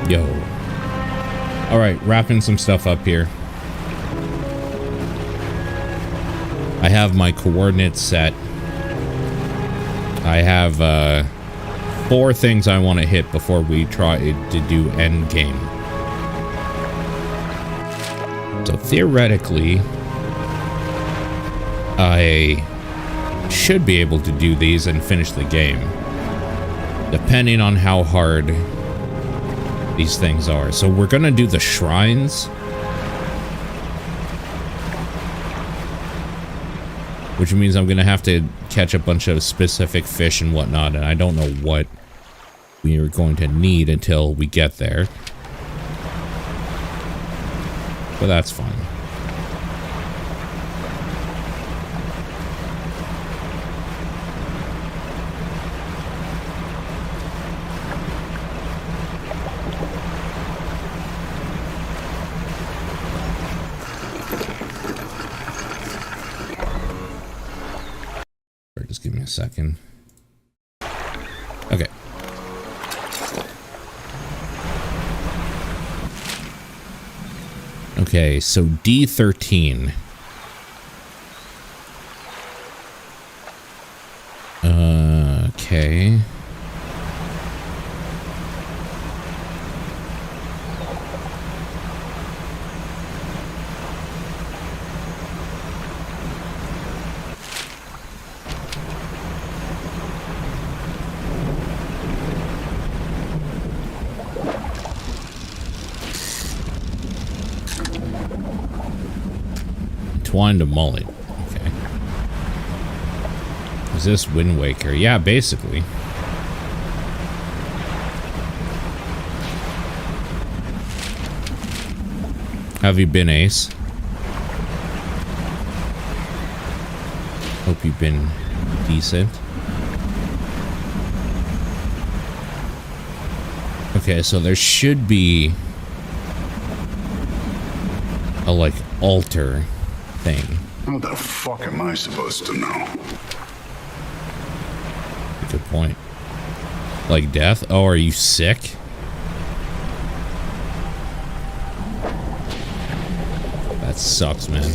Yo. Alright, wrapping some stuff up here. I have my coordinates set. I have 4 things I want to hit before we try to do end game. So theoretically, I should be able to do these and finish the game, depending on how hard these things are. So we're gonna do the shrines, which means I'm gonna have to catch a bunch of specific fish and whatnot, and I don't know what we are going to need until we get there. But that's fine. Just give me a second. Okay. Okay, so D13. Okay. Twine to mullet. Okay. Is this Wind Waker? Yeah, basically. Have you been, Ace? Hope you've been decent. Okay, so there should be a, like, altar thing. How the fuck am I supposed to know? Good point. Like death? Oh, are you sick? That sucks, man.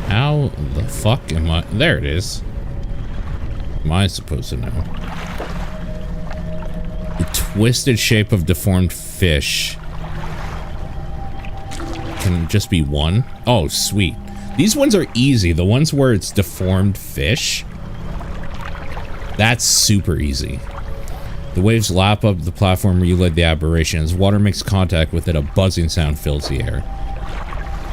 How the fuck am I? There it is. Am I supposed to know? The twisted shape of deformed fish. Can it just be one? Oh, sweet. These ones are easy. The ones where it's deformed fish, that's super easy. The waves lap up the platform where you led the aberration. As water makes contact with it, a buzzing sound fills the air.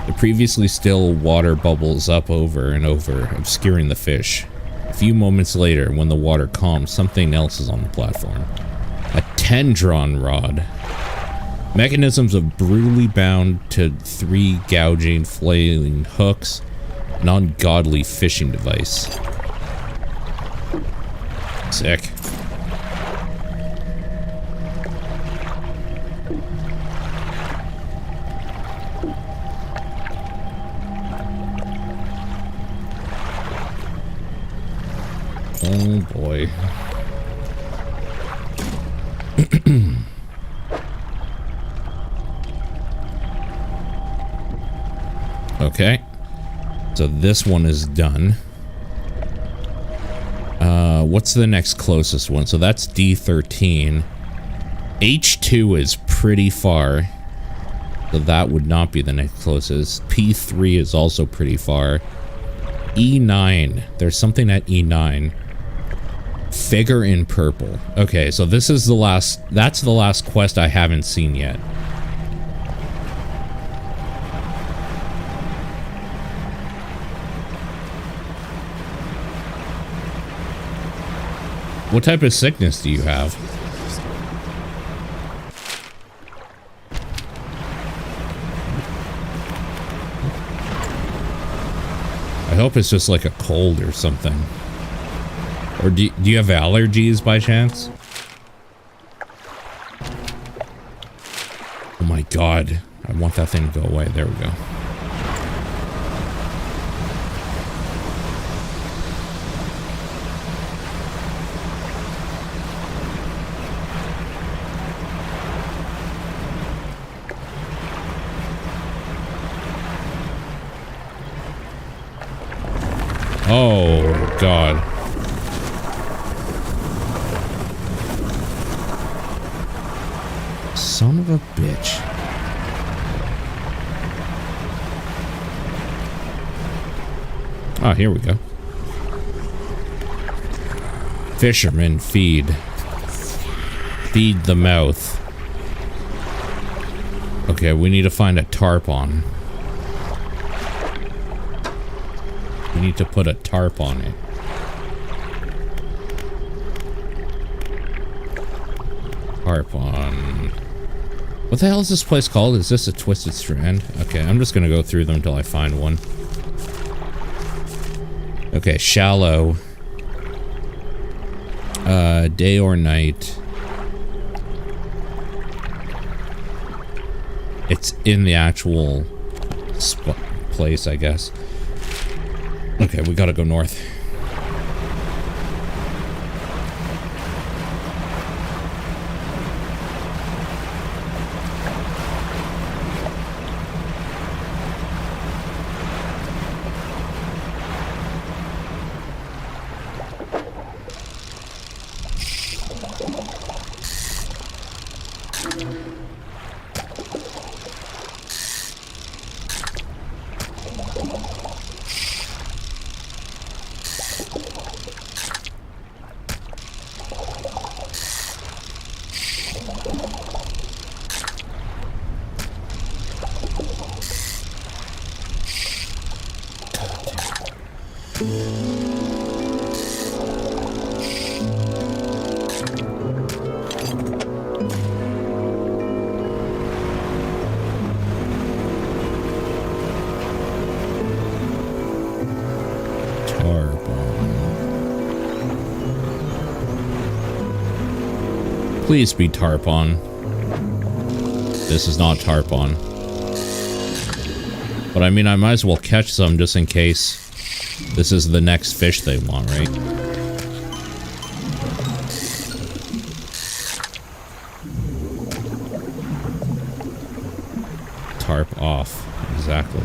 The previously still water bubbles up over and over, obscuring the fish. A few moments later, when the water calms, something else is on the platform. A tendron rod. Mechanisms of brutally bound to 3 gouging, flailing hooks. An ungodly fishing device. Sick. Oh boy. Okay. So this one is done. What's the next closest one? So that's D13. H2 is pretty far. So that would not be the next closest. P3 is also pretty far. E9. There's something at E9. Figure in purple. Okay, so this is the last... That's the last quest I haven't seen yet. What type of sickness do you have? I hope it's just like a cold or something. Or do you have allergies by chance? Oh my god. I want that thing to go away. There we go. Oh, God. Son of a bitch. Ah, here we go. Fisherman, feed. Feed the mouth. Okay, we need to find a tarp on. We need to put a tarp on it. Tarp on. What the hell is this place called? Is this a Twisted Strand? Okay, I'm just gonna go through them until I find one. Okay, shallow. Day or night. It's in the actual place, I guess. Okay, we gotta go north. Please be tarpon. This is not tarpon. But I mean, I might as well catch some just in case this is the next fish they want, right? Tarp off. Exactly.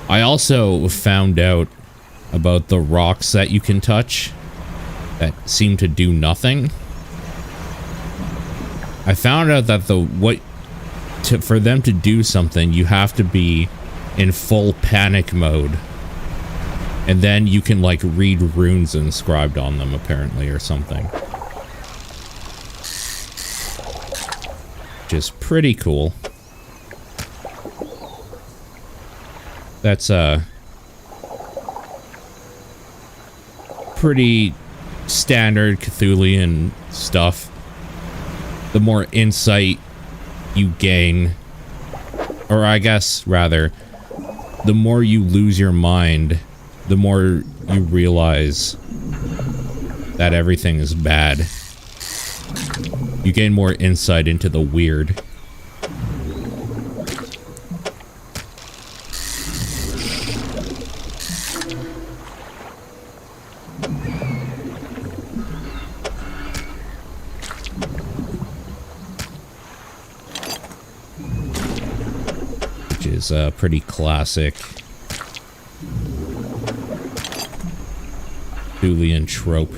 I also found out about the rocks that you can touch that seem to do nothing. I found out that for them to do something, you have to be in full panic mode. And then you can like read runes inscribed on them apparently or something. Which is pretty cool. That's pretty standard Cthulhian stuff. The more insight you gain, or I guess rather, the more you lose your mind, the more you realize that everything is bad. You gain more insight into the weird. Is a pretty classic Cthulhian trope.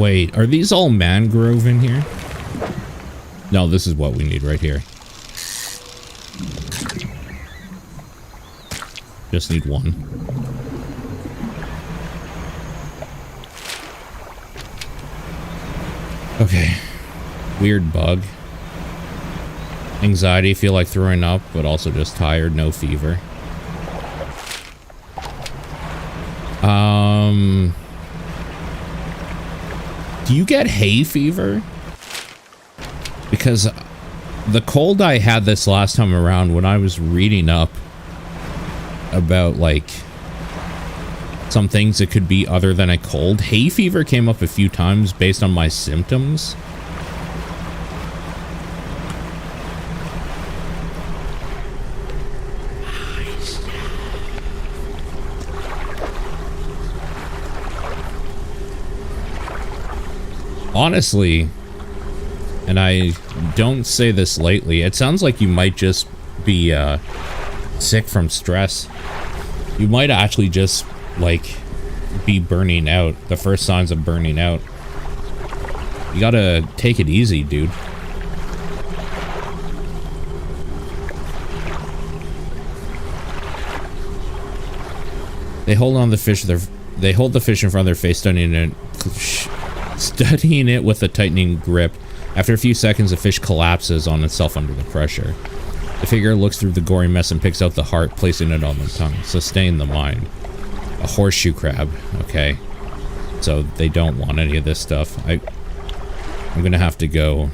Wait, are these all mangrove in here? No, this is what we need right here. Just need one. Okay. Weird bug. Anxiety, feel like throwing up, but also just tired, no fever. Do you get hay fever? Because the cold I had this last time around when I was reading up about, like, some things it could be other than a cold. Hay fever came up a few times based on my symptoms. Honestly, and I don't say this lightly, it sounds like you might just be sick from stress. You might actually just, like, be burning out. The first signs of burning out. You gotta take it easy, dude. They hold on the fish. They hold the fish in front of their face, studying it with a tightening grip. After a few seconds, the fish collapses on itself under the pressure. The figure looks through the gory mess and picks out the heart, placing it on the tongue. Sustain the mind. A horseshoe crab. Okay. So they don't want any of this stuff. I'm gonna have to go.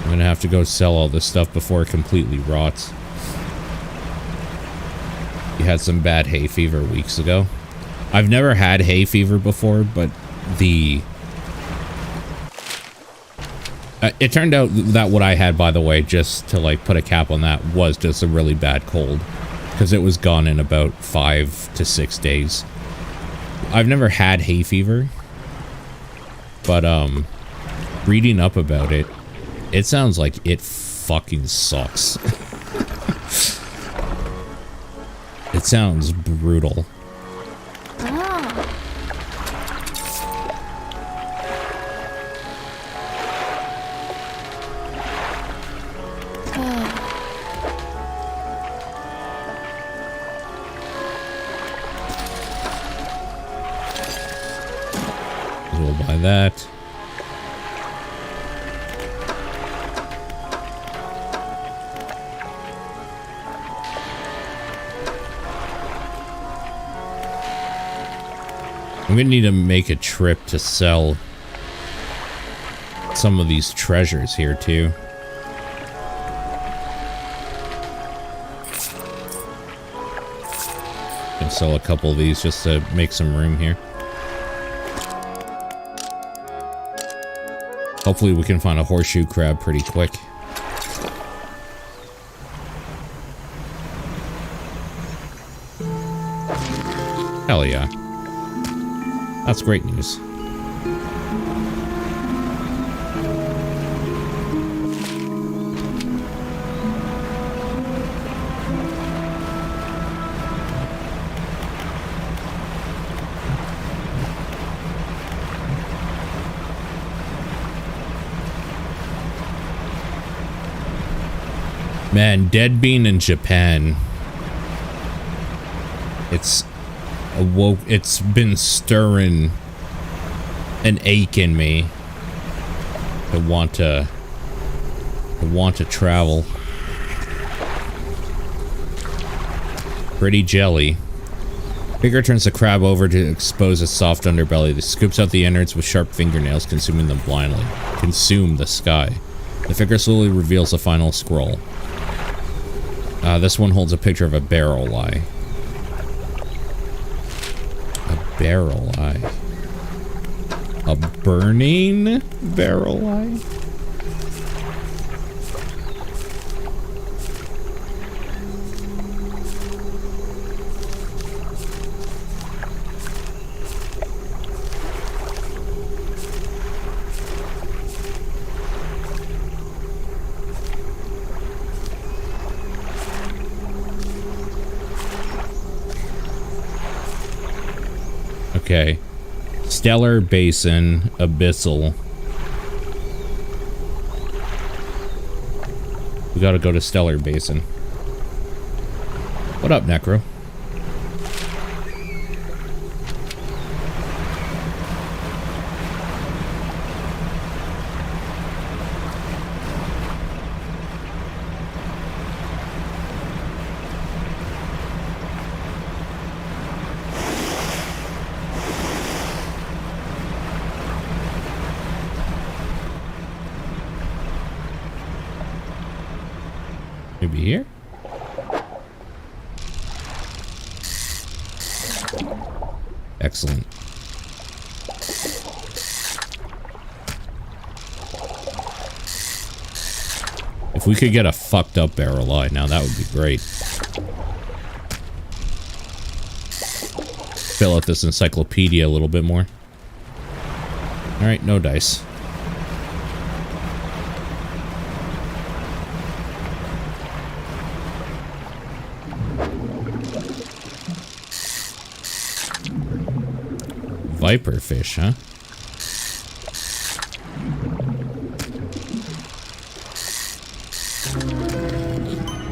I'm gonna have to go sell all this stuff before it completely rots. You had some bad hay fever weeks ago. I've never had hay fever before, but the... it turned out that what I had, by the way, just to, like, put a cap on that, was just a really bad cold. Because it was gone in about 5 to 6 days. I've never had hay fever. But, reading up about it, it sounds like it fucking sucks. It sounds brutal. We'll buy that. I'm gonna need to make a trip to sell some of these treasures here too. Gonna sell a couple of these just to make some room here. Hopefully we can find a horseshoe crab pretty quick. Hell yeah. That's great news. Man, dead bean in Japan. It's been stirring an ache in me to want to travel. Pretty jelly. Figure turns the crab over to expose its soft underbelly. It scoops out the innards with sharp fingernails, consuming them blindly. Consume the sky. The figure slowly reveals the final scroll. This one holds a picture of a barrel eye. A barrel eye. A burning barrel eye? Okay. Stellar Basin, Abyssal. We gotta go to Stellar Basin. What up, Necro? Maybe here? Excellent. If we could get a fucked up barrel eye now, that would be great. Fill out this encyclopedia a little bit more. Alright, no dice. Viper fish, huh?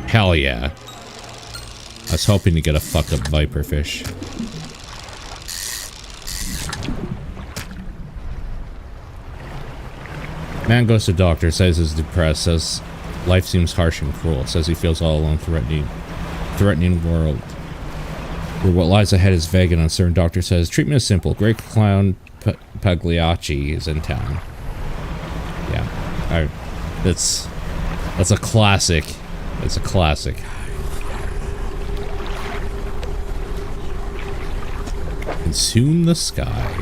Hell yeah. I was hoping to get a fucked up viper fish. Man goes to doctor, says he's depressed, says life seems harsh and cruel, says he feels all alone, threatening world. Where what lies ahead is vague and uncertain. Doctor says treatment is simple. Great clown Pagliacci is in town. Yeah, that's a classic. It's a classic. Consume the sky.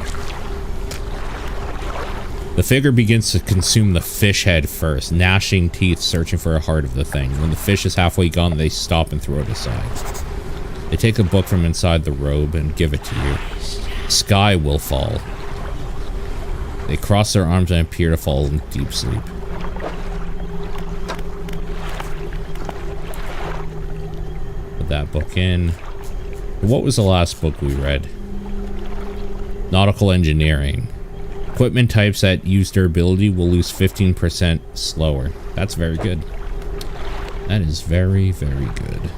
The figure begins to consume the fish head first, gnashing teeth, searching for a heart of the thing. When the fish is halfway gone, they stop and throw it aside. They take a book from inside the robe and give it to you. Sky will fall. They cross their arms and appear to fall in deep sleep. Put that book in. What was the last book we read? Nautical engineering. Equipment types that use durability will lose 15% slower. That's very good. That is very, very good.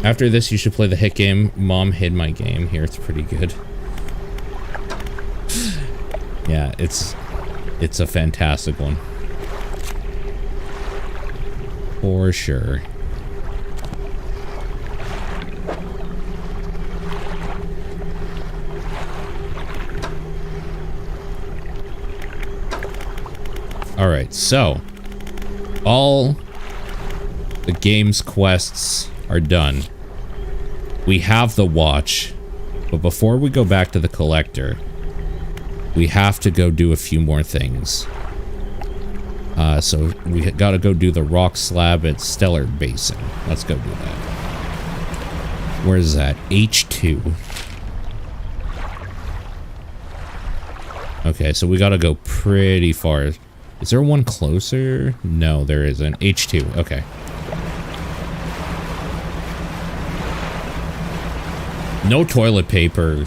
After this, you should play the hit game, Mom Hid My Game. Here, it's pretty good. Yeah, it's a fantastic one. For sure. Alright, so all the game's quests are done. We have the watch, but before we go back to the collector, we have to go do a few more things. So we gotta go do the rock slab at Stellar Basin. Let's go do that. Where is that? H2. Okay, so we gotta go pretty far. Is there one closer? No, there isn't. H2, okay. No toilet paper.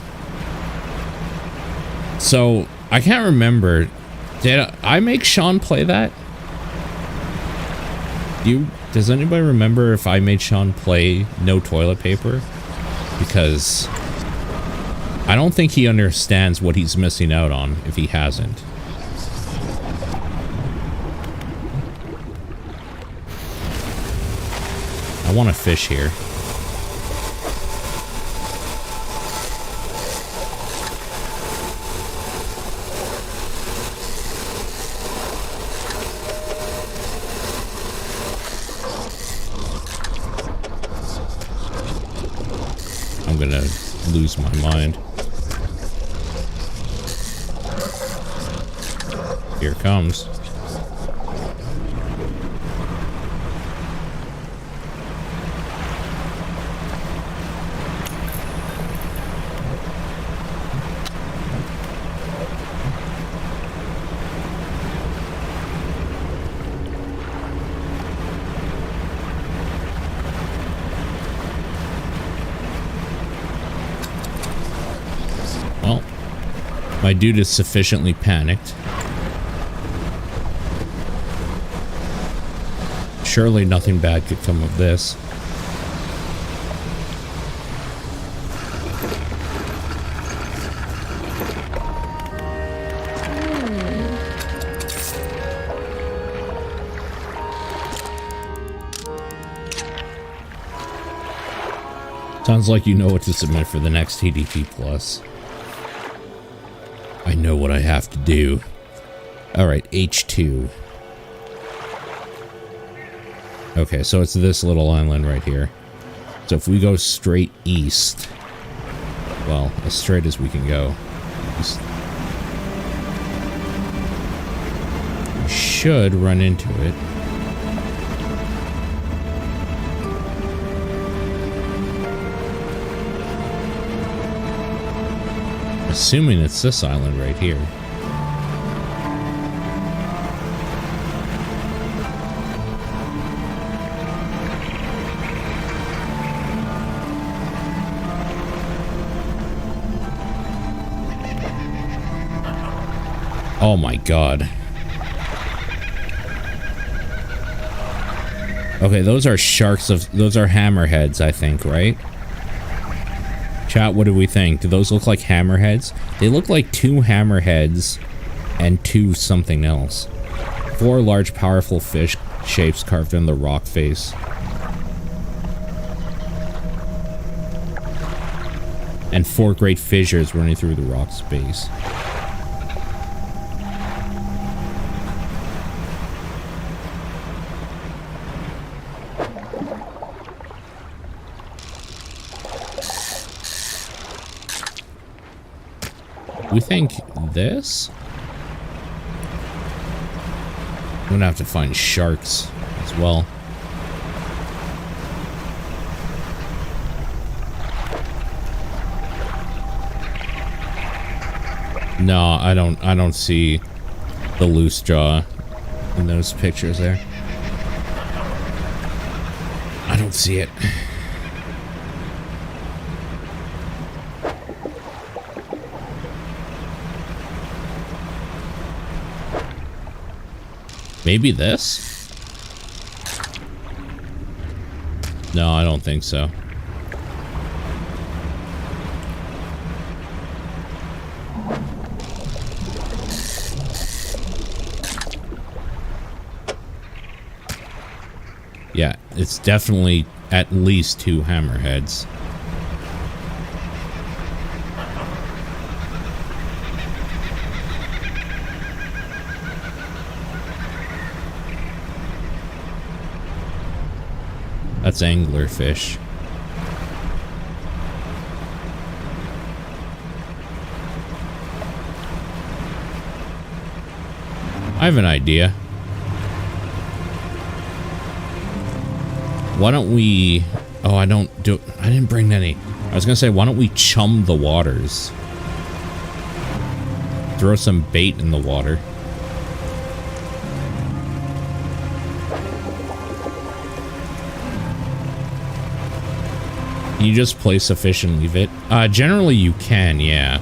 So, I can't remember. Did I make Sean play that? Does anybody remember if I made Sean play no toilet paper? Because I don't think he understands what he's missing out on if he hasn't. I want to fish here. I'm gonna lose my mind. Here it comes. My dude is sufficiently panicked. Surely nothing bad could come of this. Sounds like you know what to submit for the next TDP Plus. I know what I have to do. Alright, H2. Okay, so it's this little island right here. So if we go straight east, well, as straight as we can go, east, we should run into it. Assuming it's this island right here. Oh my god. Okay, those are those are hammerheads, I think, right? Chat, what do we think? Do those look like hammerheads? They look like 2 hammerheads and 2 something else. 4 large, powerful fish shapes carved in the rock face. And 4 great fissures running through the rock space. We think this? I'm gonna have to find sharks as well. No, I don't see the loose jaw in those pictures there. I don't see it. Maybe this? No, I don't think so. Yeah, it's definitely at least 2 hammerheads. That's anglerfish. I have an idea. Why don't we... Oh, I didn't bring any. I was gonna say, why don't we chum the waters? Throw some bait in the water. You just place a fish and leave it? Generally you can, yeah.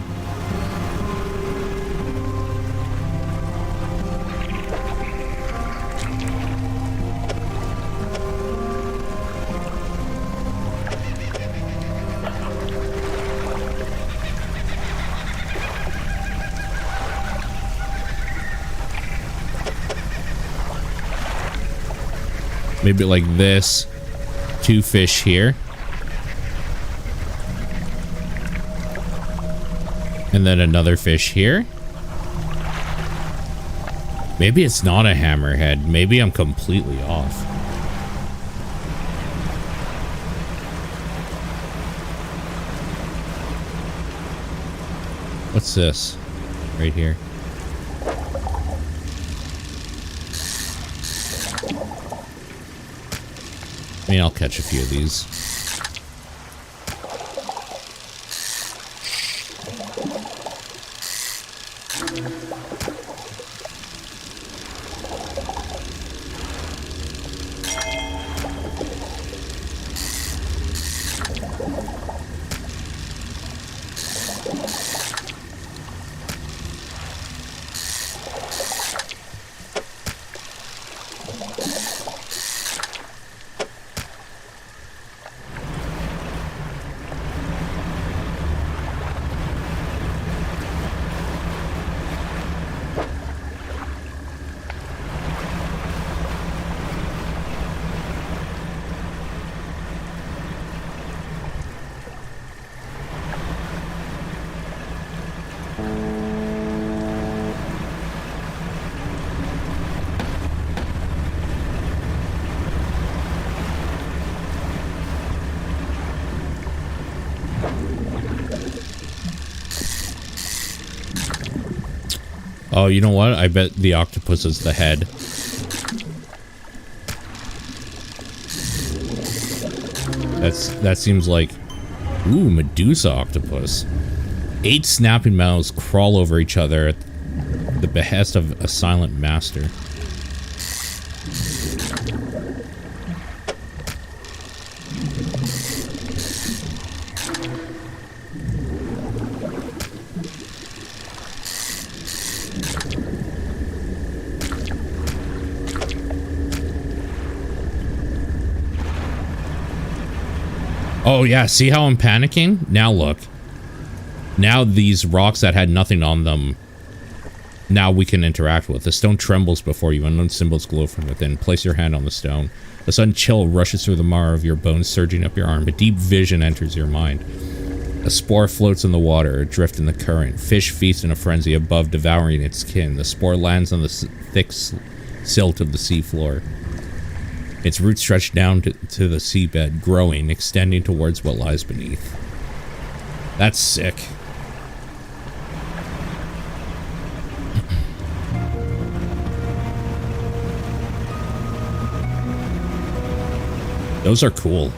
Maybe like this. 2 fish here. And then another fish here. Maybe it's not a hammerhead. Maybe I'm completely off. What's this? Right here. I mean, I'll catch a few of these. Oh, you know what? I bet the octopus is the head. That seems like... Ooh, Medusa octopus. 8 snapping mouths crawl over each other at the behest of a silent master. Oh yeah, see how I'm panicking? Now look. Now these rocks that had nothing on them, now we can interact with. The stone trembles before you, unknown symbols glow from within. Place your hand on the stone. A sudden chill rushes through the marrow of your bones, surging up your arm. A deep vision enters your mind. A spore floats in the water, adrift in the current. Fish feast in a frenzy above, devouring its kin. The spore lands on the thick silt of the seafloor. Its roots stretch down to the seabed, growing, extending towards what lies beneath. That's sick. Those are cool.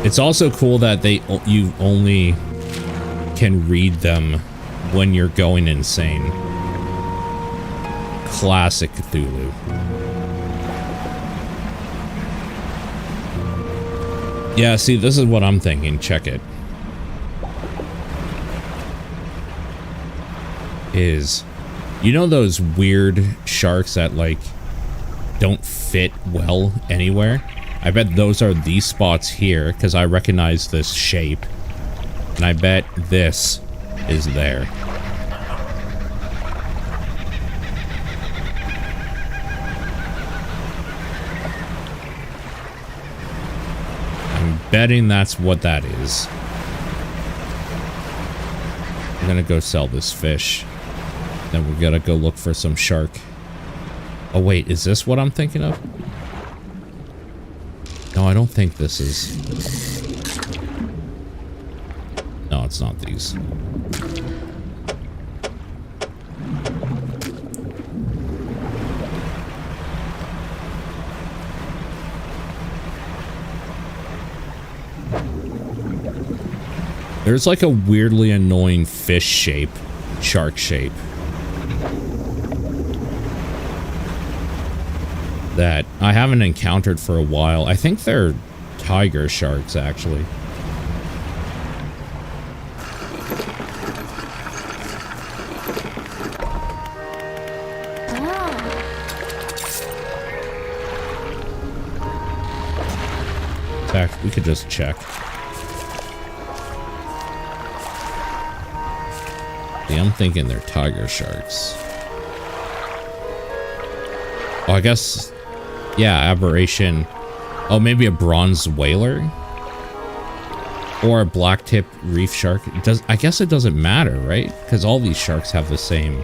It's also cool that you only can read them when you're going insane. Classic Cthulhu. Yeah, see, this is what I'm thinking. Check it. You know those weird sharks that, like, don't fit well anywhere? I bet those are these spots here, because I recognize this shape. And I bet this is there. Betting that's what that is. I'm gonna go sell this fish. Then we gotta go look for some shark. Oh wait, is this what I'm thinking of? No, I don't think this is. No, it's not these. There's like a weirdly annoying fish shape, shark shape, that I haven't encountered for a while. I think they're tiger sharks, actually. In fact, we could just check. Yeah, I'm thinking they're tiger sharks. Oh, I guess... Yeah, aberration. Oh, maybe a bronze whaler? Or a blacktip reef shark. I guess it doesn't matter, right? Because all these sharks have the same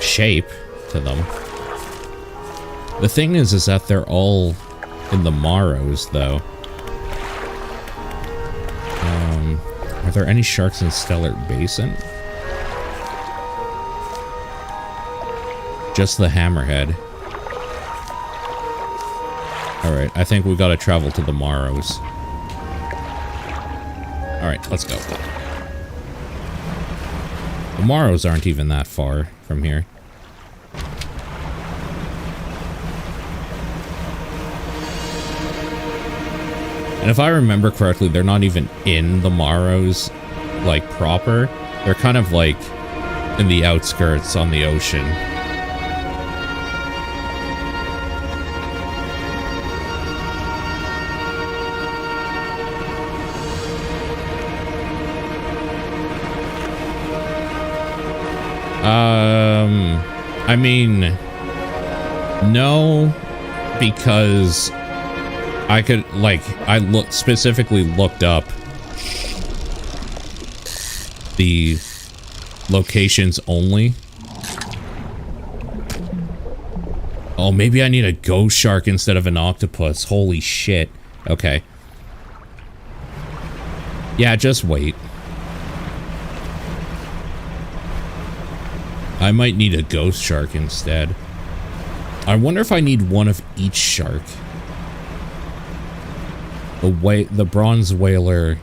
shape to them. The thing is that they're all in the Marrows, though. Are there any sharks in Stellar Basin? Just the hammerhead. Alright, I think we gotta travel to the Marrows. Alright, let's go. The Marrows aren't even that far from here. And if I remember correctly, they're not even in the Marrows, like, proper. They're kind of, like, in the outskirts on the ocean. I mean, no, because I could, like, I specifically looked up the locations only. Oh, maybe I need a ghost shark instead of an octopus. Holy shit. Okay. Yeah, just wait. I might need a ghost shark instead. I wonder if I need one of each shark. The bronze whaler,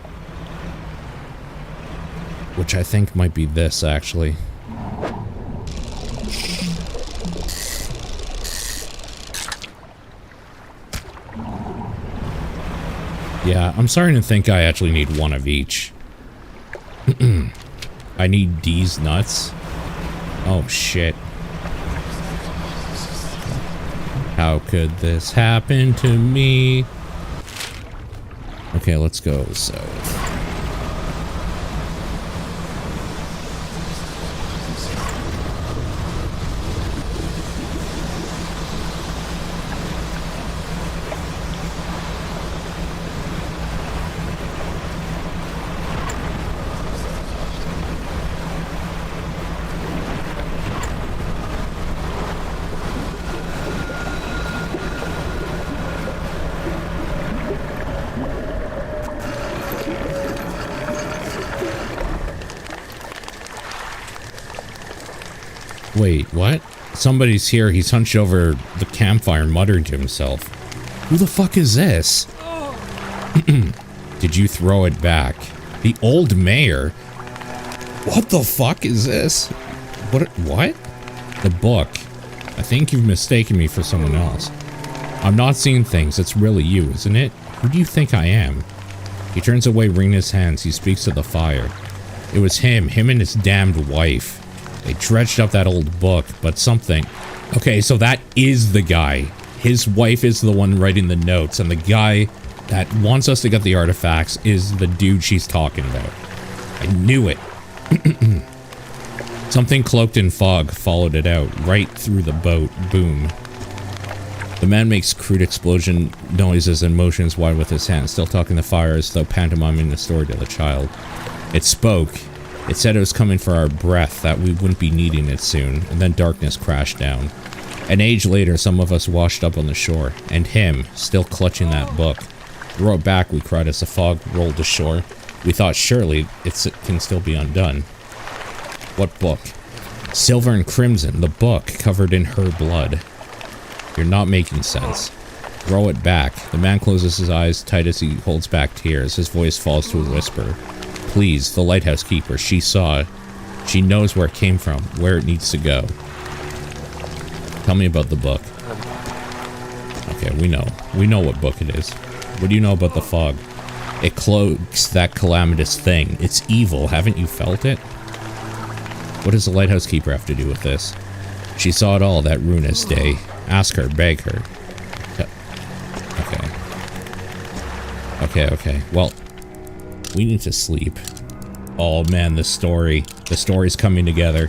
which I think might be this actually. Yeah, I'm starting to think I actually need one of each. I need these nuts. Oh shit. How could this happen to me? Okay, let's go south. Wait, what? Somebody's here. He's hunched over the campfire, muttering to himself. Who the fuck is this? Did you throw it back? The old mayor? What the fuck is this? What? The book. I think you've mistaken me for someone else. I'm not seeing things. It's really you, isn't it? Who do you think I am? He turns away, wringing his hands. He speaks to the fire. It was him and his damned wife. They dredged up that old book, but something... Okay, so that is the guy. His wife is the one writing the notes, and the guy that wants us to get the artifacts is the dude she's talking about. I knew it. Something cloaked in fog followed it out, right through the boat. Boom. The man makes crude explosion noises and motions wide with his hands, still talking to the fire as though pantomiming the story to the child. It spoke. It said it was coming for our breath, that we wouldn't be needing it soon, and then darkness crashed down. An age later, some of us washed up on the shore, and him, still clutching that book. Throw it back, we cried as the fog rolled ashore. We thought surely it can still be undone. What book? Silver and Crimson, the book, covered in her blood. You're not making sense. Throw it back. The man closes his eyes tight as he holds back tears. His voice falls to a whisper. Please, the lighthouse keeper, she saw it. She knows where it came from, where it needs to go. Tell me about the book. Okay, we know. We know what book it is. What do you know about the fog? It cloaks that calamitous thing. It's evil. Haven't you felt it? What does the lighthouse keeper have to do with this? She saw it all that ruinous day. Ask her, beg her. Okay. Well, we need to sleep. Oh man, the story's coming together.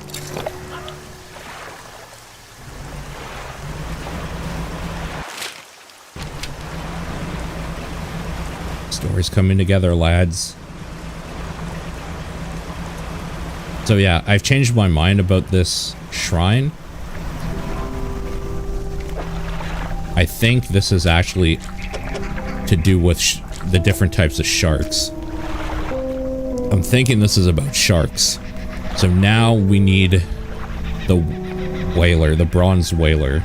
Story's coming together, lads. So yeah, I've changed my mind about this shrine. I think this is actually to do with the different types of sharks. I'm thinking this is about sharks. So now we need the whaler, the bronze whaler.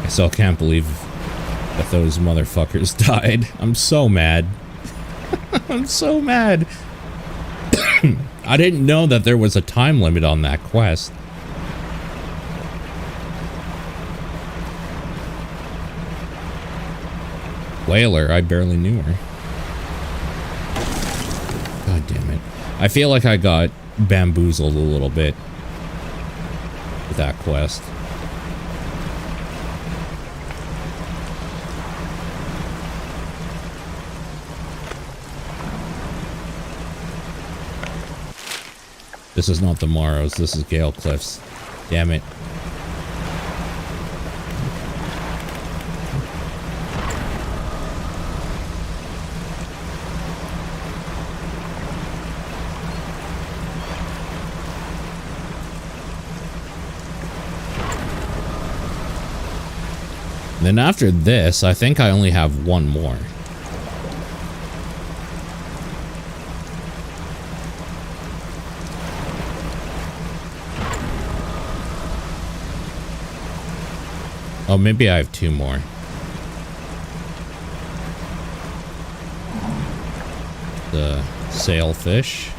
I still can't believe that those motherfuckers died. I'm so mad. I'm so mad. I didn't know that there was a time limit on that quest. Whaler, I barely knew her. God damn it. I feel like I got bamboozled a little bit with that quest. This is not the Morrows, this is Gale Cliffs. Damn it. Then after this, I think I only have one more. Oh, maybe I have two more. The sailfish.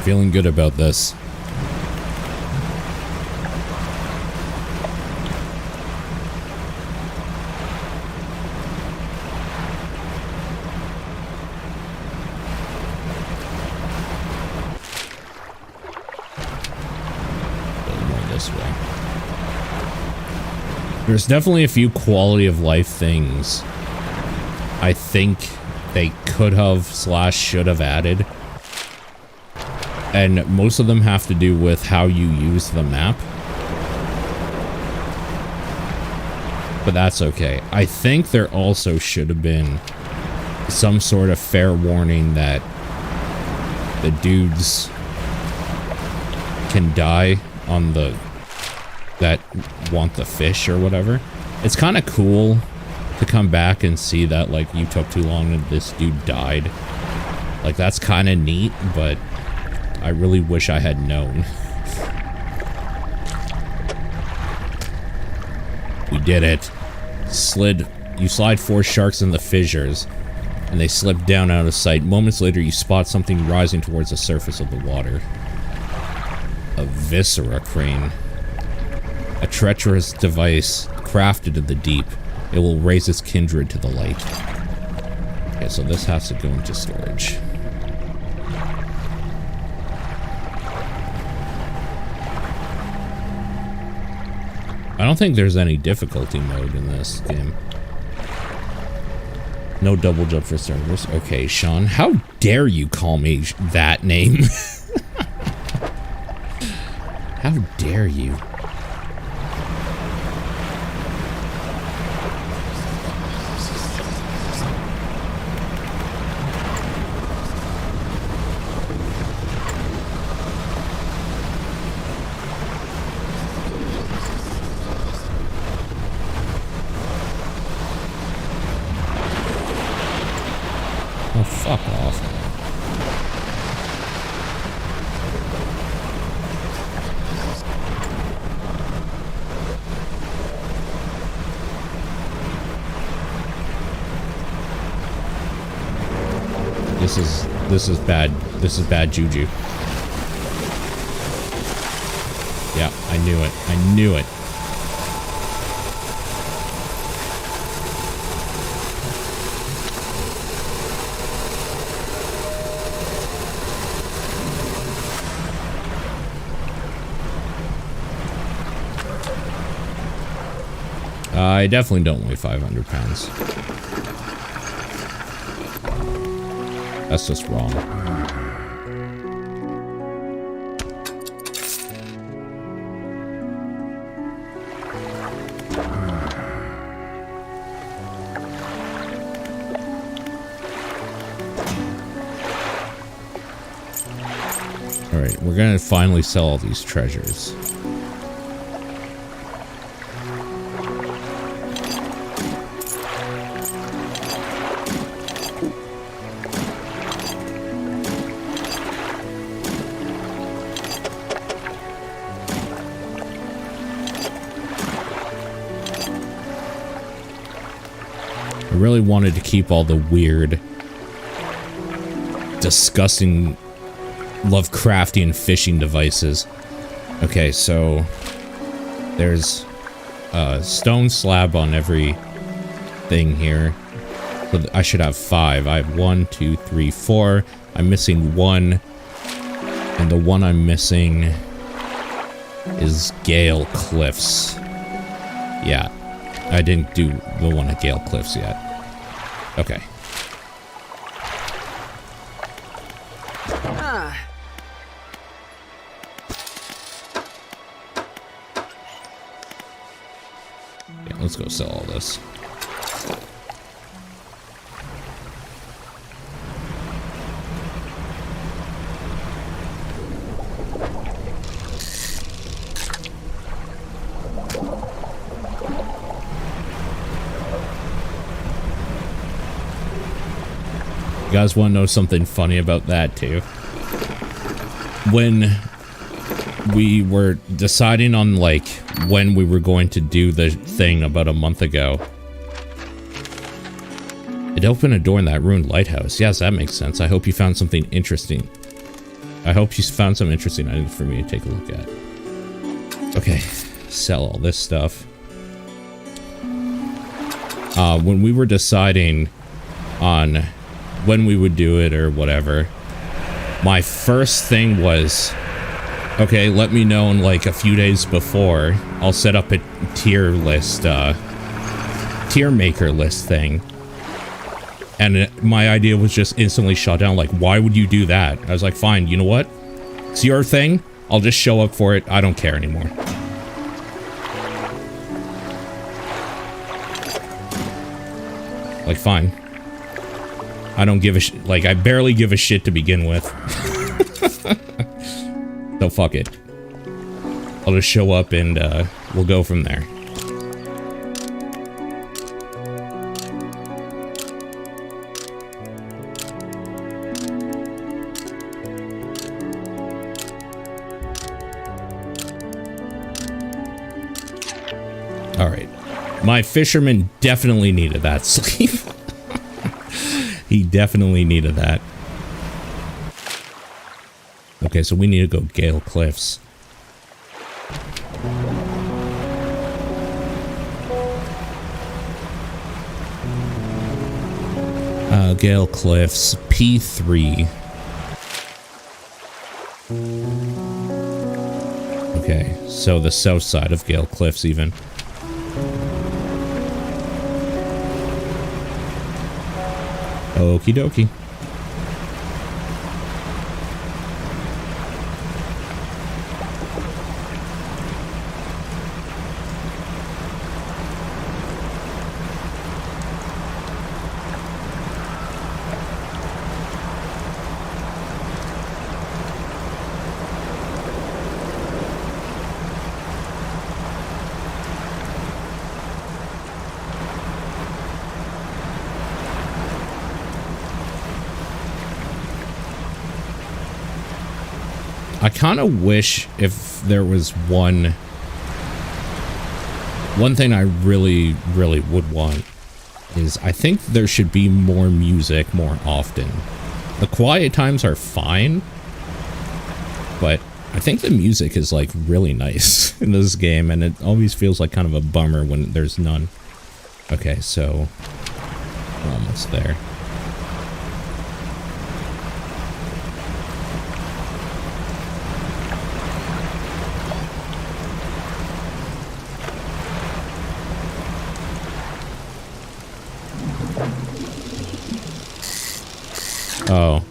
Feeling good about this. This way. There's definitely a few quality of life things I think they could have / should have added. And most of them have to do with how you use the map. But that's okay. I think there also should have been some sort of fair warning that the dudes can die on the... that want the fish or whatever. It's kind of cool to come back and see that, like, you took too long and this dude died. Like, that's kind of neat, but... I really wish I had known. We did it. You slide 4 sharks in the fissures, and they slip down out of sight. Moments later, you spot something rising towards the surface of the water. A viscera crane. A treacherous device crafted in the deep. It will raise its kindred to the light. Okay, so this has to go into storage. I don't think there's any difficulty mode in this game. No double jump for servers. Okay, Sean, how dare you call me that name? How dare you? Fuck off. This is bad. This is bad juju. Yeah, I knew it. I knew it. I definitely don't weigh 500 pounds. That's just wrong. Alright, we're gonna finally sell all these treasures. I really wanted to keep all the weird, disgusting, Lovecraftian fishing devices. Okay, so there's a stone slab on every thing here. So I should have 5. I have 1, 2, 3, 4. I'm missing 1. And the one I'm missing is Gale Cliffs. Yeah. I didn't do the one at Gale Cliffs yet. Okay. Yeah, let's go sell all this. You guys want to know something funny about that too? When we were deciding on like when we were going to do the thing about a month ago, it opened a door in that ruined lighthouse. Yes, that makes sense. I hope you found something interesting. I hope you found some interesting items for me to take a look at. Okay, sell all this stuff. When we were deciding on when we would do it or whatever, my first thing was, okay, let me know in like a few days before. I'll set up a tier list, tier maker list thing. And my idea was just instantly shut down. Like, why would you do that? I was like, fine, you know what? It's your thing. I'll just show up for it. I don't care anymore. Like, fine. I don't give a shit. Like, I barely give a shit to begin with. So fuck it. I'll just show up and we'll go from there. Alright. My fisherman definitely needed that sleep. He definitely needed that. Okay, so we need to go Gale Cliffs. Gale Cliffs, P3. Okay, so the south side of Gale Cliffs even. Okie dokie. I kind of wish if there was one thing I really would want is I think there should be more music more often. The quiet times are fine, but I think the music is like really nice in this game, and it always feels like kind of a bummer when there's none. Okay, so we're almost there. Oh,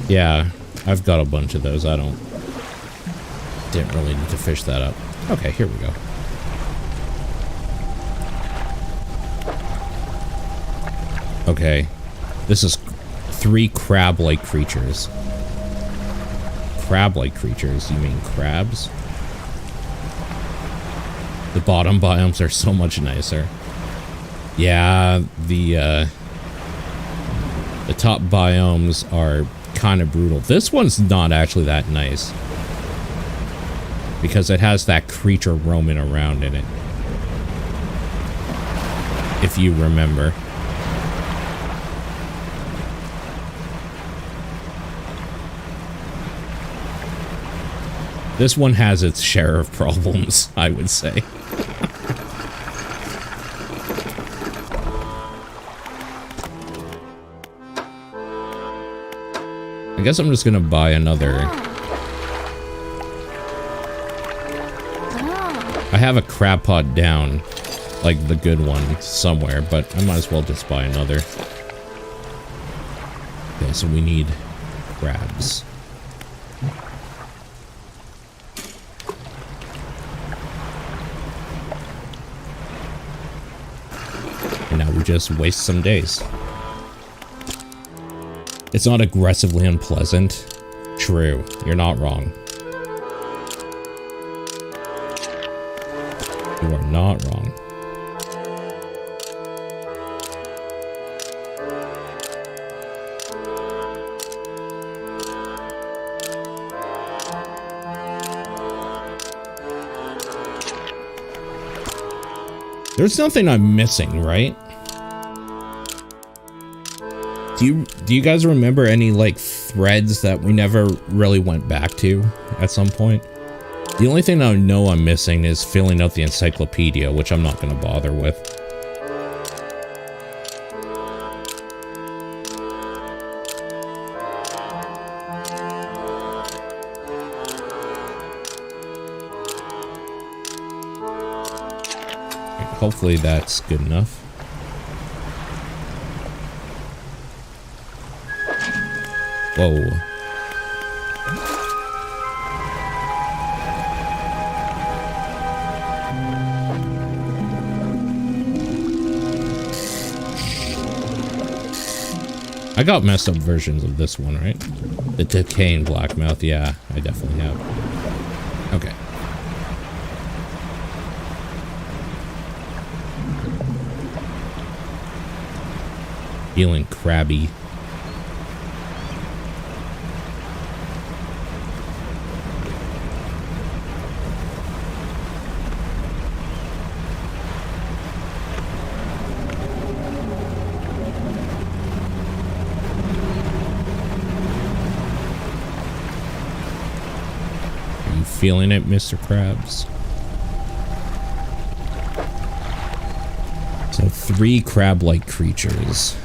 yeah, I've got a bunch of those. Didn't really need to fish that up. Okay, here we go. Okay, this is 3 crab-like creatures. Crab-like creatures? You mean crabs? The bottom biomes are so much nicer. Yeah, the top biomes are kind of brutal. This one's not actually that nice, because it has that creature roaming around in it, if you remember. This one has its share of problems, I would say. I guess I'm just gonna buy another. I have a crab pot down, like the good one somewhere, but I might as well just buy another. Okay, so we need crabs. And now we just waste some days. It's not aggressively unpleasant. True, you're not wrong. You are not wrong. There's nothing I'm missing, right? Do you guys remember any like threads that we never really went back to at some point? The only thing I know I'm missing is filling out the encyclopedia, which I'm not going to bother with. Hopefully that's good enough. Whoa. I got messed up versions of this one, right? The decaying blackmouth, yeah, I definitely have. Okay. Feeling crabby. Feeling it, Mr. Krabs? So 3 crab-like creatures.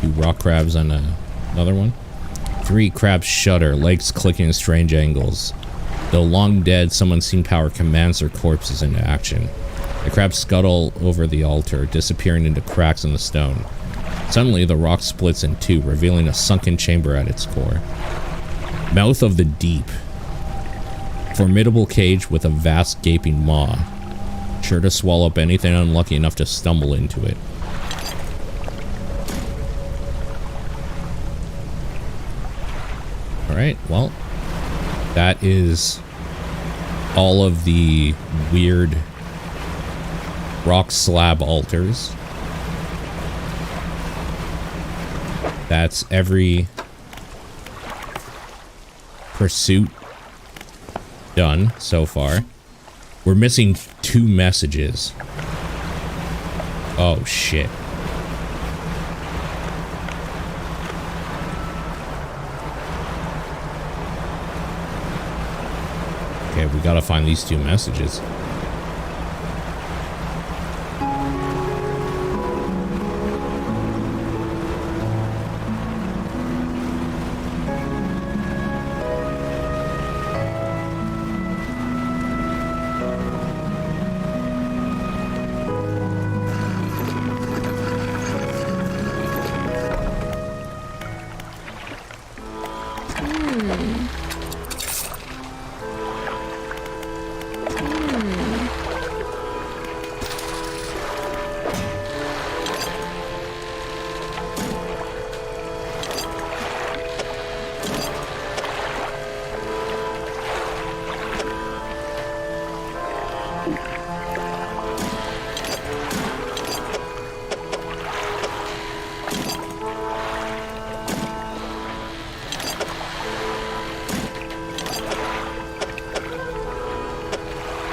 2 rock crabs and another one. 3 crabs shudder, legs clicking at strange angles. Though long dead, someone's seen power commands their corpses into action. The crabs scuttle over the altar, disappearing into cracks in the stone. Suddenly, the rock splits in 2, revealing a sunken chamber at its core. Mouth of the deep. Formidable cage with a vast gaping maw. Sure to swallow up anything unlucky enough to stumble into it. Alright, well, that is all of the weird rock slab altars. That's every pursuit done so far. We're missing 2 messages. Oh shit. Okay, we gotta find these 2 messages.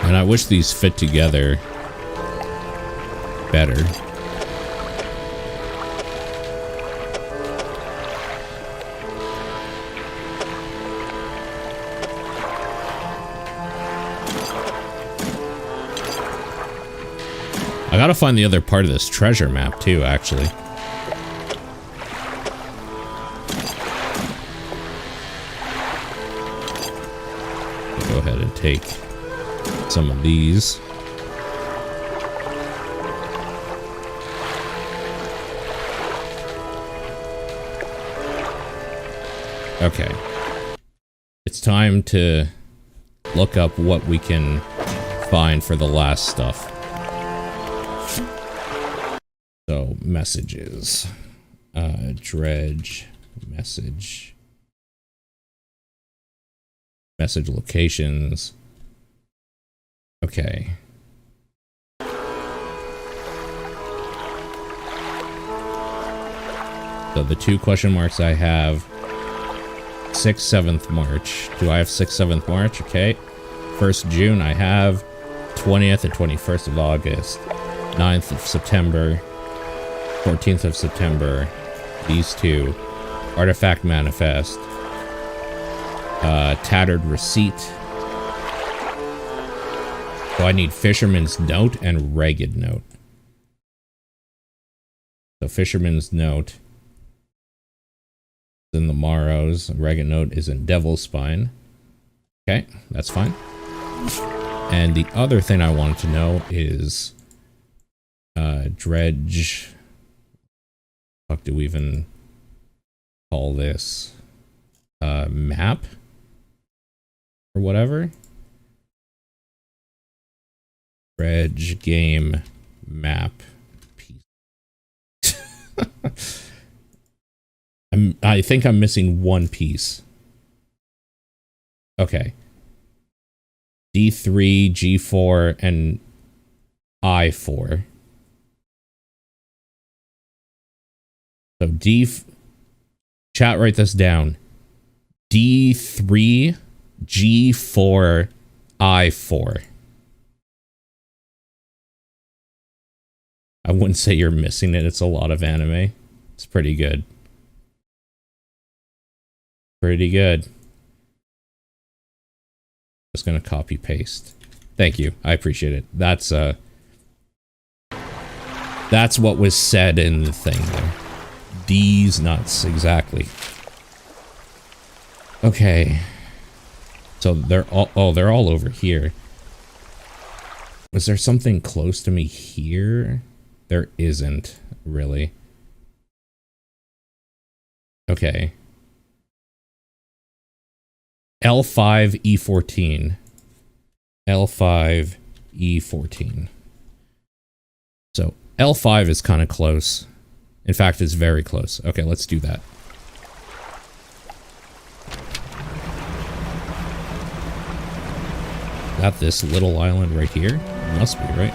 And I wish these fit together better. I gotta find the other part of this treasure map too, actually. take some of these. Okay. It's time to look up what we can find for the last stuff. So, messages. Dredge. Message. Message locations. Okay. So the 2 question marks I have. 6th, 7th March. Do I have 6th, 7th March? Okay. 1st June I have. 20th and 21st of August. 9th of September. 14th of September. These 2. Artifact Manifest. Tattered Receipt. So I need Fisherman's Note and Ragged Note. So Fisherman's Note is in the Morrows. Ragged Note is in Devil's Spine. Okay, that's fine. And the other thing I wanted to know is Dredge. What do we even call this? Map? Or whatever? Dredge game map piece. I think I'm missing one piece. Okay. D3, G4, and I4. So chat, write this down. D3, G4, I4. I wouldn't say you're missing it. It's a lot of anime. It's pretty good. Pretty good. Just gonna copy paste. Thank you. I appreciate it. That's what was said in the thing there. These nuts, exactly. Okay. So they're all over here. Was there something close to me here? There isn't, really. Okay. L5, E14. L5, E14. So, L5 is kind of close. In fact, it's very close. Okay, let's do that. Got this little island right here? It must be, right?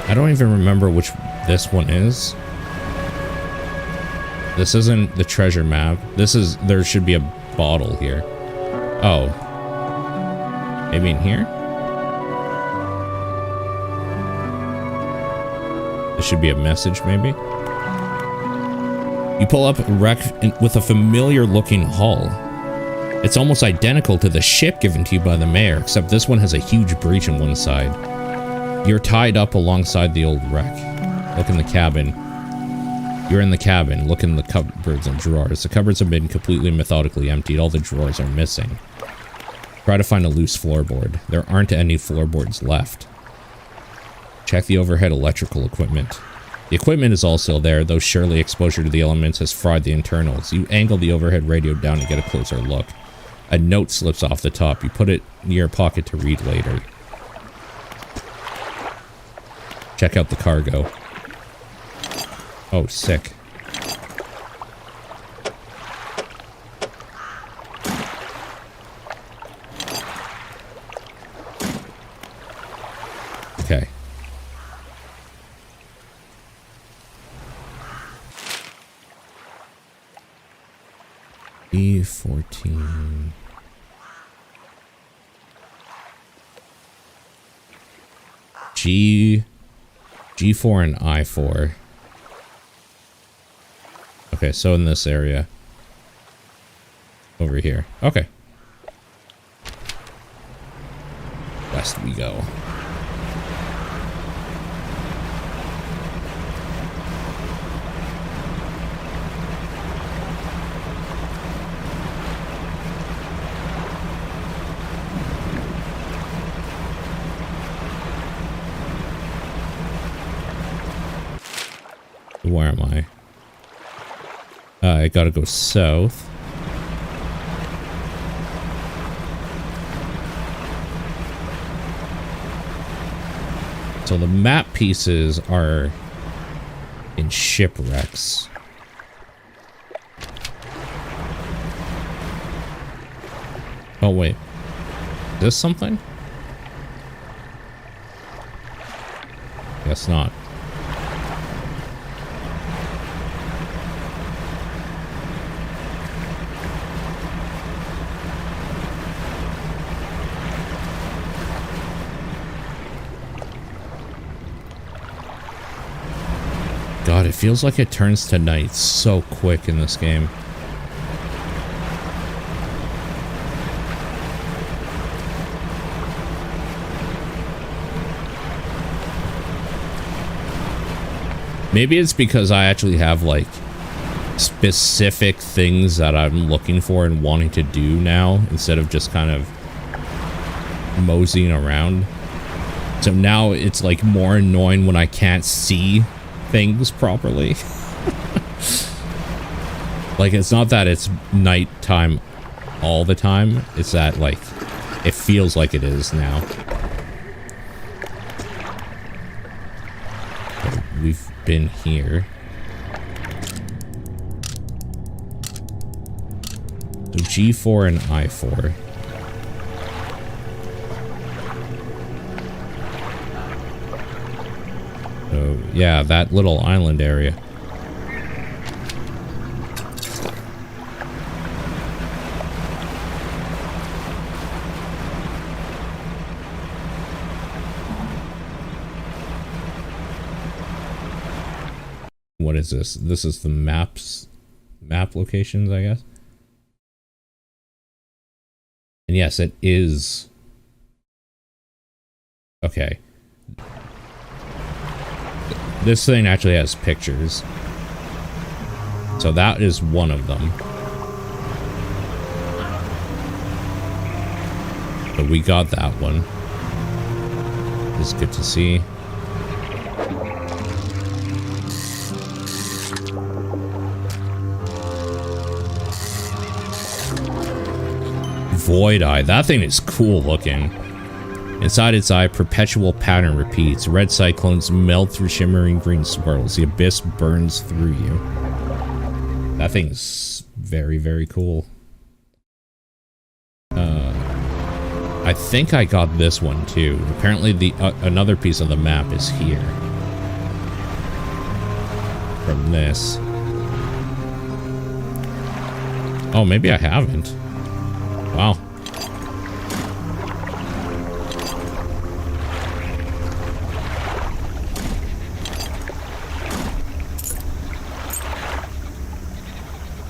I don't even remember which this one is. This isn't the treasure map. This is... There should be a bottle here. Oh. Maybe in here? There should be a message, maybe? You pull up a wreck with a familiar-looking hull. It's almost identical to the ship given to you by the mayor, except this one has a huge breach on one side. You're tied up alongside the old wreck. Look in the cabin. You're in the cabin. Look in the cupboards and drawers. The cupboards have been completely methodically emptied. All the drawers are missing. Try to find a loose floorboard. There aren't any floorboards left. Check the overhead electrical equipment. The equipment is also there, though surely exposure to the elements has fried the internals. You angle the overhead radio down to get a closer look. A note slips off the top. You put it in your pocket to read later. Check out the cargo. Oh, sick. Okay. E14. G4 and I4. Okay, so in this area. Over here. Okay. West we go. Where am I? I gotta go south. So the map pieces are in shipwrecks. Oh wait, is this something? Guess not. God, it feels like it turns to night so quick in this game. Maybe it's because I actually have like specific things that I'm looking for and wanting to do now instead of just kind of moseying around. So now it's like more annoying when I can't see things properly. Like, it's not that it's nighttime all the time, it's that like it feels like it is now. We've been here. So G4 and I4. So yeah, that little island area. What is this? This is the map locations, I guess. And yes, it is. Okay. This thing actually has pictures. So that is one of them. So we got that one. It's good to see. Void Eye. That thing is cool looking. Inside its eye, perpetual pattern repeats. Red cyclones melt through shimmering green swirls. The abyss burns through you. That thing's very, very cool. I think I got this one too. Apparently the another piece of the map is here. From this. Oh, maybe I haven't. Wow.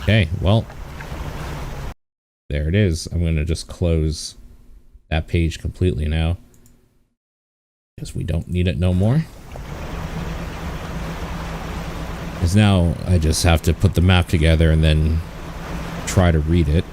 Okay, well, there it is. I'm going to just close that page completely now, because we don't need it no more. Because now I just have to put the map together and then try to read it.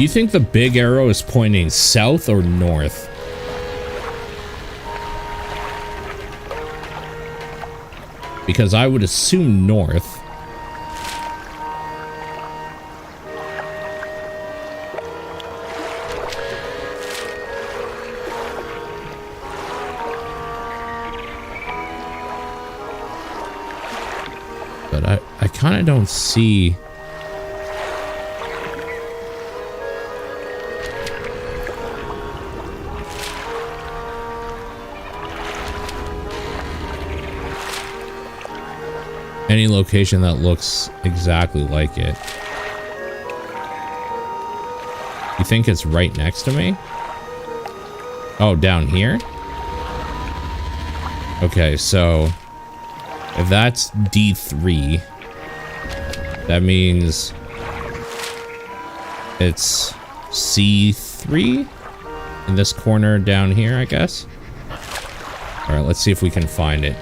Do you think the big arrow is pointing south or north? Because I would assume north. But I kind of don't see... any location that looks exactly like it. You think it's right next to me? Oh, down here? Okay, so if that's D3, that means it's C3 in this corner down here, I guess. All right, let's see if we can find it.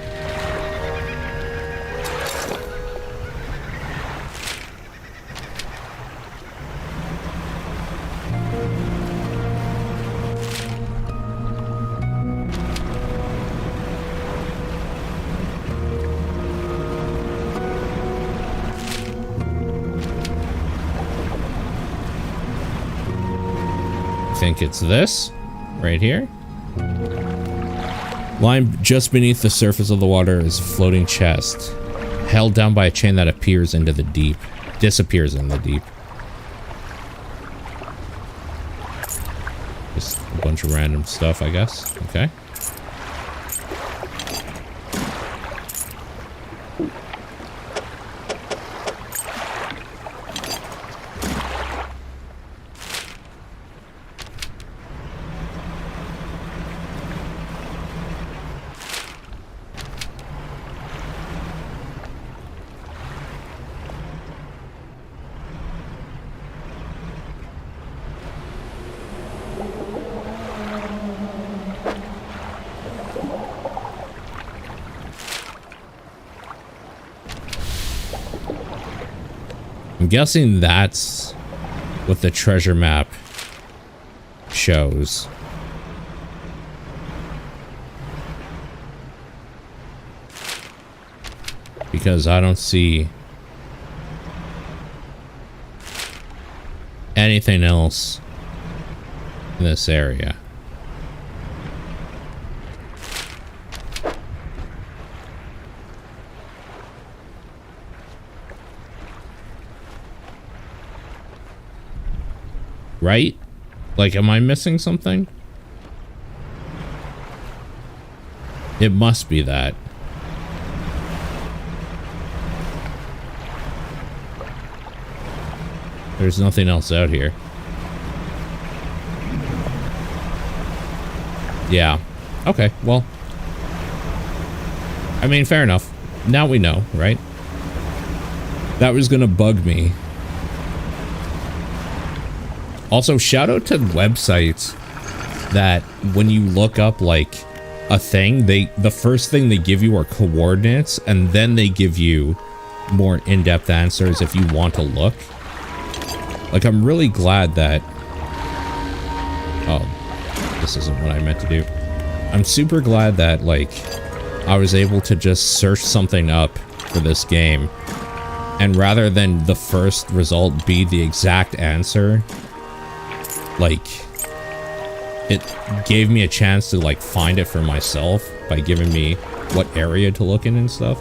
I think it's this right here. Lying just beneath the surface of the water is a floating chest, held down by a chain that appears into the deep, disappears in the deep. Just a bunch of random stuff, I guess. Okay. I'm guessing that's what the treasure map shows. Because I don't see anything else in this area. Right? Like, am I missing something? It must be that. There's nothing else out here. Yeah. Okay, well. I mean, fair enough. Now we know, right? That was gonna bug me. Also, shout out to websites that when you look up like a thing, the first thing they give you are coordinates, and then they give you more in-depth answers if you want to look. Like, I'm really glad that... oh, this isn't what I meant to do. I'm super glad that, like, I was able to just search something up for this game, and rather than the first result be the exact answer, like, it gave me a chance to, like, find it for myself by giving me what area to look in and stuff.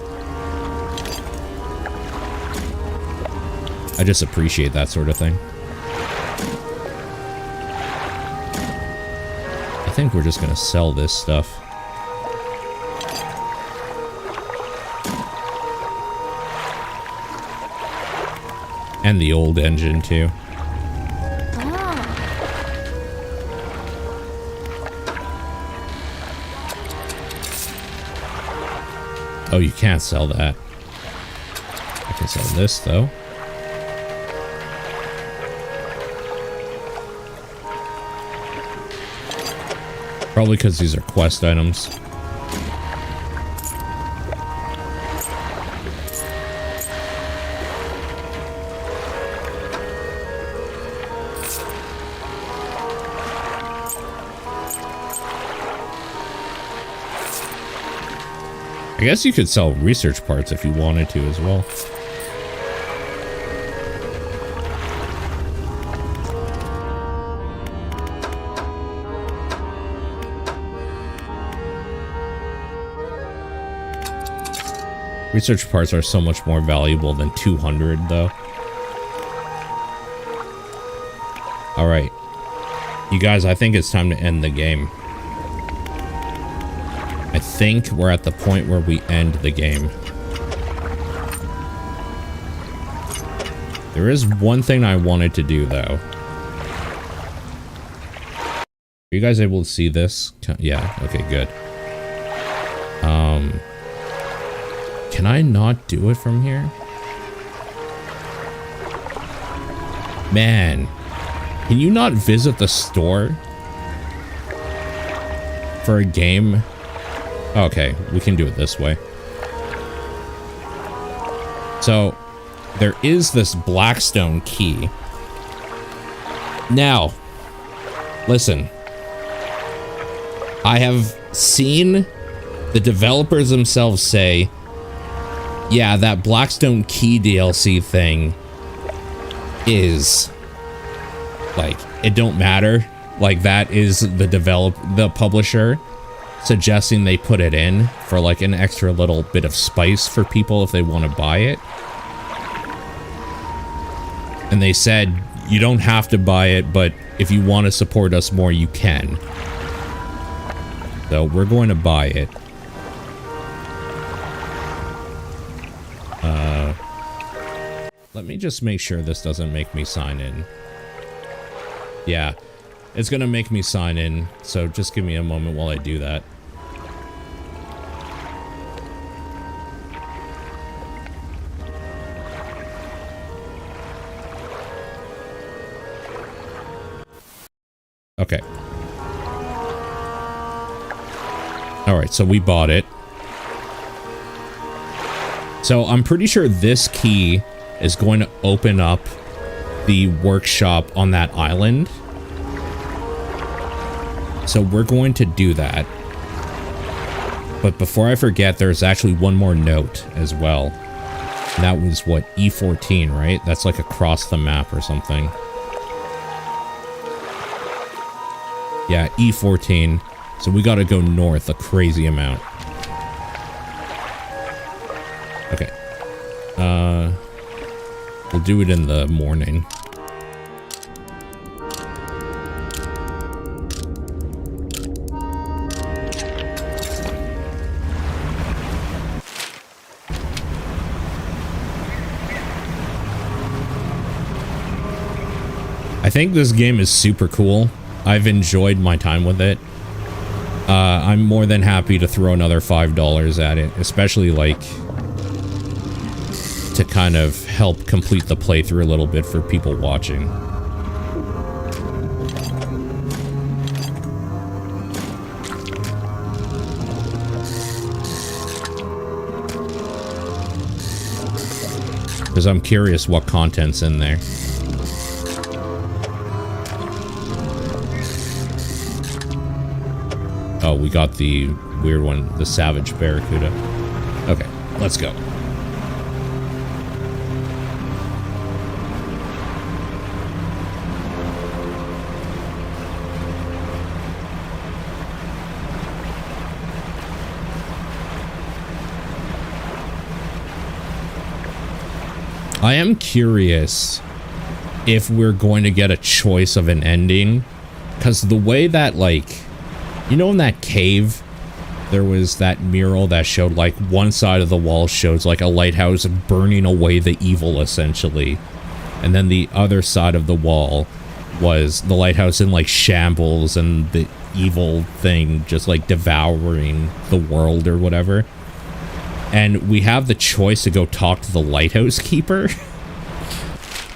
I just appreciate that sort of thing. I think we're just gonna sell this stuff. And the old engine, too. Oh, you can't sell that. I can sell this, though. Probably because these are quest items. I guess you could sell research parts if you wanted to as well. Research parts are so much more valuable than 200 though. Alright. You guys, I think it's time to end the game. I think we're at the point where we end the game. There is one thing I wanted to do though. Are you guys able to see this? Yeah, okay, good. Can I not do it from here? Man, can you not visit the store for a game? Okay, we can do it this way. So, there is this Blackstone key. Now, listen. I have seen the developers themselves say, yeah, that Blackstone key DLC thing is, like, it don't matter. Like, that is the publisher suggesting they put it in for, like, an extra little bit of spice for people if they want to buy it. And they said, you don't have to buy it, but if you want to support us more, you can. So, we're going to buy it. Let me just make sure this doesn't make me sign in. Yeah, it's gonna make me sign in, so just give me a moment while I do that. Okay. Alright, so we bought it. So I'm pretty sure this key is going to open up the workshop on that island. So we're going to do that. But before I forget, there's actually one more note as well. And that was what, E14, right? That's like across the map or something. Yeah, E14. So we gotta go north a crazy amount. Okay. We'll do it in the morning. I think this game is super cool. I've enjoyed my time with it. I'm more than happy to throw another $5 at it, especially like to kind of help complete the playthrough a little bit for people watching. Because I'm curious what content's in there. Oh, we got the weird one, the Savage Barracuda. Okay, let's go. I am curious if we're going to get a choice of an ending, because the way that, like, you know, in that cave, there was that mural that showed, like, one side of the wall shows, like, a lighthouse burning away the evil, essentially. And then the other side of the wall was the lighthouse in, like, shambles and the evil thing just, like, devouring the world or whatever. And we have the choice to go talk to the lighthouse keeper.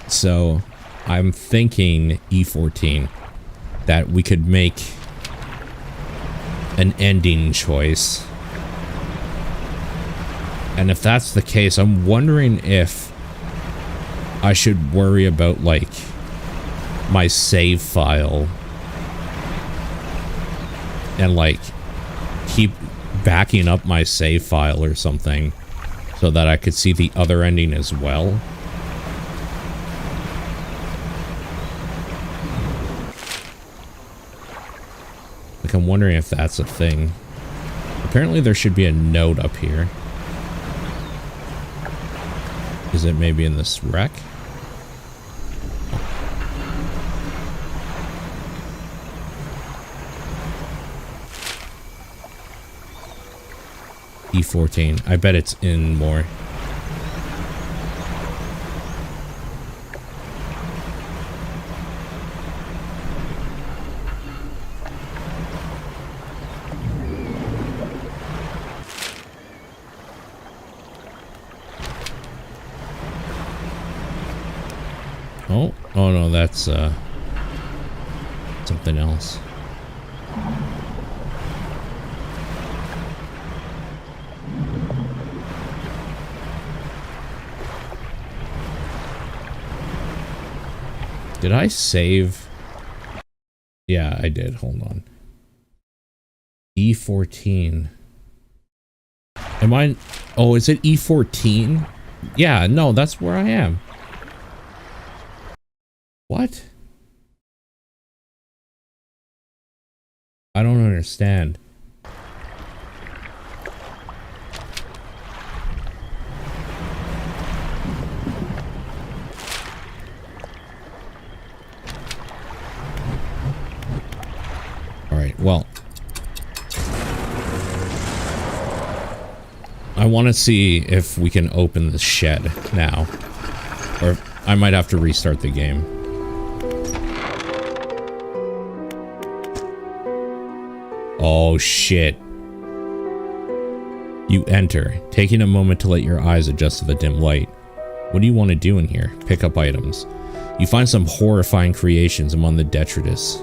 So, I'm thinking, E14, that we could make an ending choice. And if that's the case, I'm wondering if I should worry about, like, my save file and, like, keep backing up my save file or something so that I could see the other ending as well. Like, I'm wondering if that's a thing. Apparently there should be a note up here. Is it maybe in this wreck? E14. I bet it's in more. Oh no, that's something else. Did I save? Yeah, I did. Hold on. E14. Am I? Oh, is it E14? Yeah, no, that's where I am. What? I don't understand. All right, well, I want to see if we can open the shed now, or I might have to restart the game. Oh shit. You enter, taking a moment to let your eyes adjust to the dim light. What do you want to do in here? Pick up items. You find some horrifying creations among the detritus.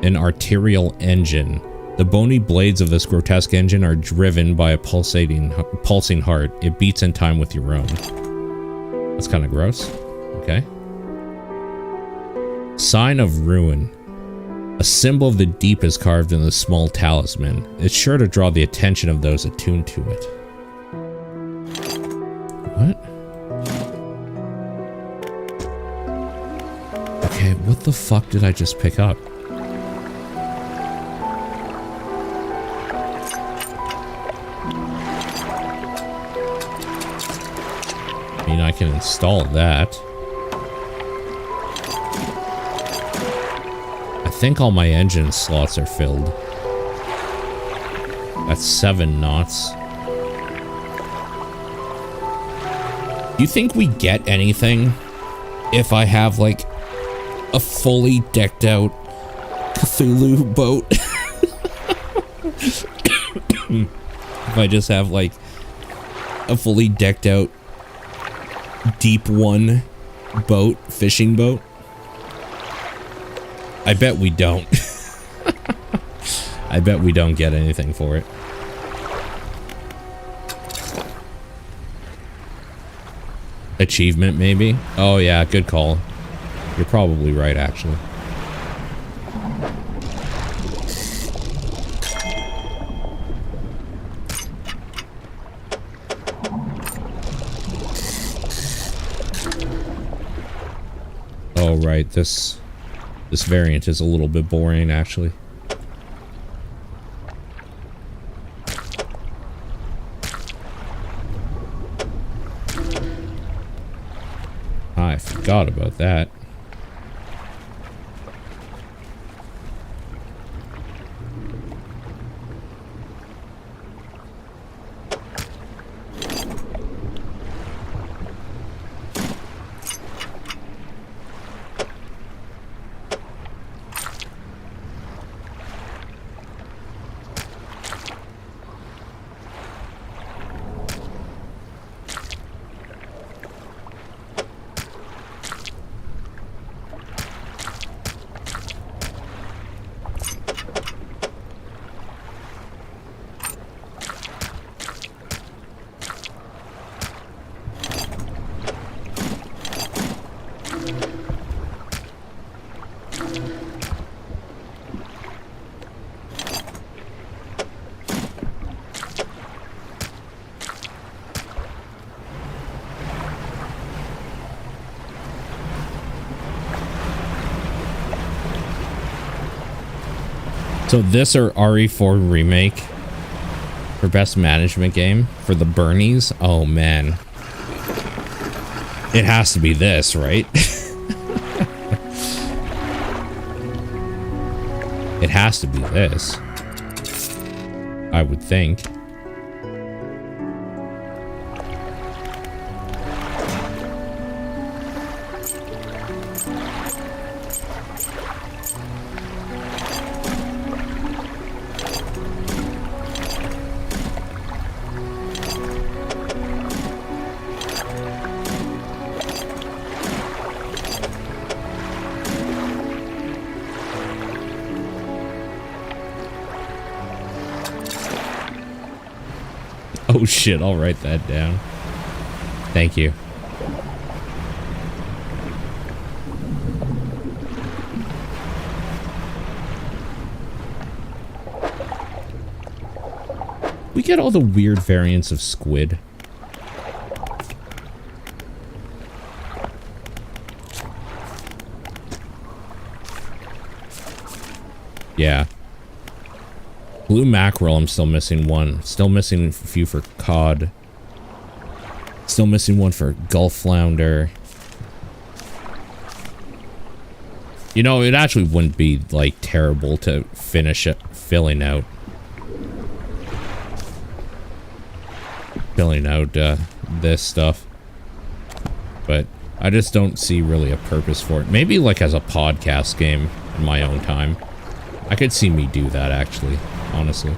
An arterial engine. The bony blades of this grotesque engine are driven by a pulsing heart. It beats in time with your own. That's kind of gross. Okay. Sign of ruin. A symbol of the deep is carved in the small talisman. It's sure to draw the attention of those attuned to it. What? Okay, what the fuck did I just pick up? I mean, I can install that. I think all my engine slots are filled. That's 7 knots. Do you think we get anything if I have, like, a fully decked out Cthulhu boat? If I just have, like, a fully decked out Deep One boat, fishing boat? I bet we don't. I bet we don't get anything for it. Achievement, maybe? Oh yeah, good call. You're probably right, actually. Oh right, this variant is a little bit boring, actually. I forgot about that. So this or RE4 remake for best management game for the Bernies? Oh man. It has to be this, right? It has to be this. I would think. Oh shit, I'll write that down. Thank you. We get all the weird variants of squid. Yeah. Blue mackerel, I'm still missing one. Still missing a few for cod. Still missing one for Gulf flounder. You know, it actually wouldn't be, like, terrible to finish it, filling out this stuff. But I just don't see really a purpose for it. Maybe, like, as a podcast game in my own time. I could see me do that, actually. Honestly.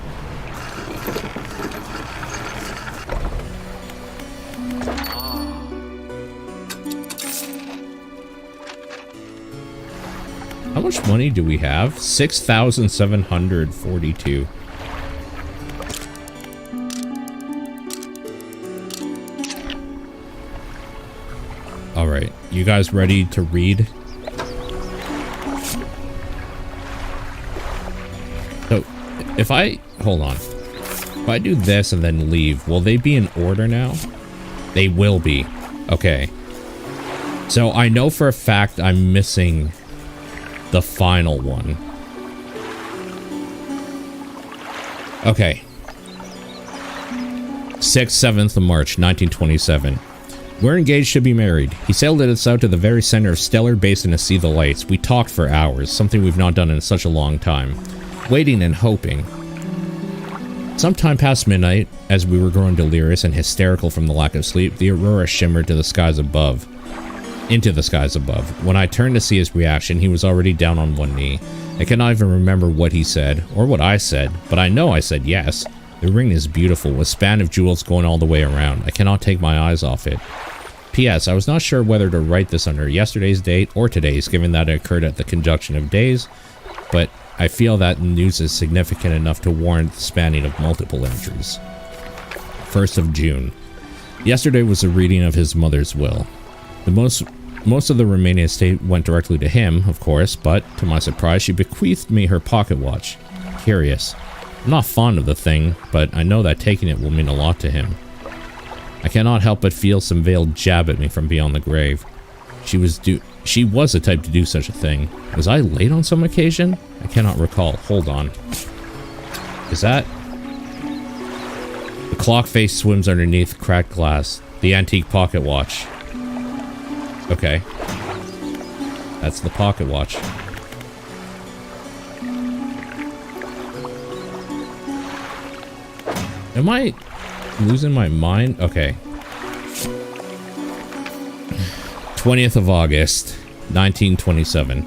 How much money do we have? 6,742. All right, you guys ready to read? So, if I... Hold on. If I do this and then leave, will they be in order now? They will be. Okay. So, I know for a fact I'm missing the final one. Okay. 7th of March, 1927. We're engaged to be married. He sailed us out to the very center of Stellar Basin to see the lights. We talked for hours, something we've not done in such a long time. Waiting and hoping. Sometime past midnight, as we were growing delirious and hysterical from the lack of sleep, the aurora shimmered to the skies above. Into the skies above. When I turned to see his reaction, he was already down on one knee. I cannot even remember what he said, or what I said, but I know I said yes. The ring is beautiful, with span of jewels going all the way around. I cannot take my eyes off it. P.S. I was not sure whether to write this under yesterday's date or today's, given that it occurred at the conjunction of days, but I feel that news is significant enough to warrant the spanning of multiple entries. 1st of June. Yesterday was a reading of his mother's will. Most of the remaining estate went directly to him, of course, but, to my surprise, she bequeathed me her pocket watch. Curious. I'm not fond of the thing, but I know that taking it will mean a lot to him. I cannot help but feel some veiled jab at me from beyond the grave. She was the type to do such a thing. Was I late on some occasion? I cannot recall. Hold on. Is that... The clock face swims underneath cracked glass. The antique pocket watch. Okay. That's the pocket watch. Am I losing my mind? Okay. 20th of August, 1927.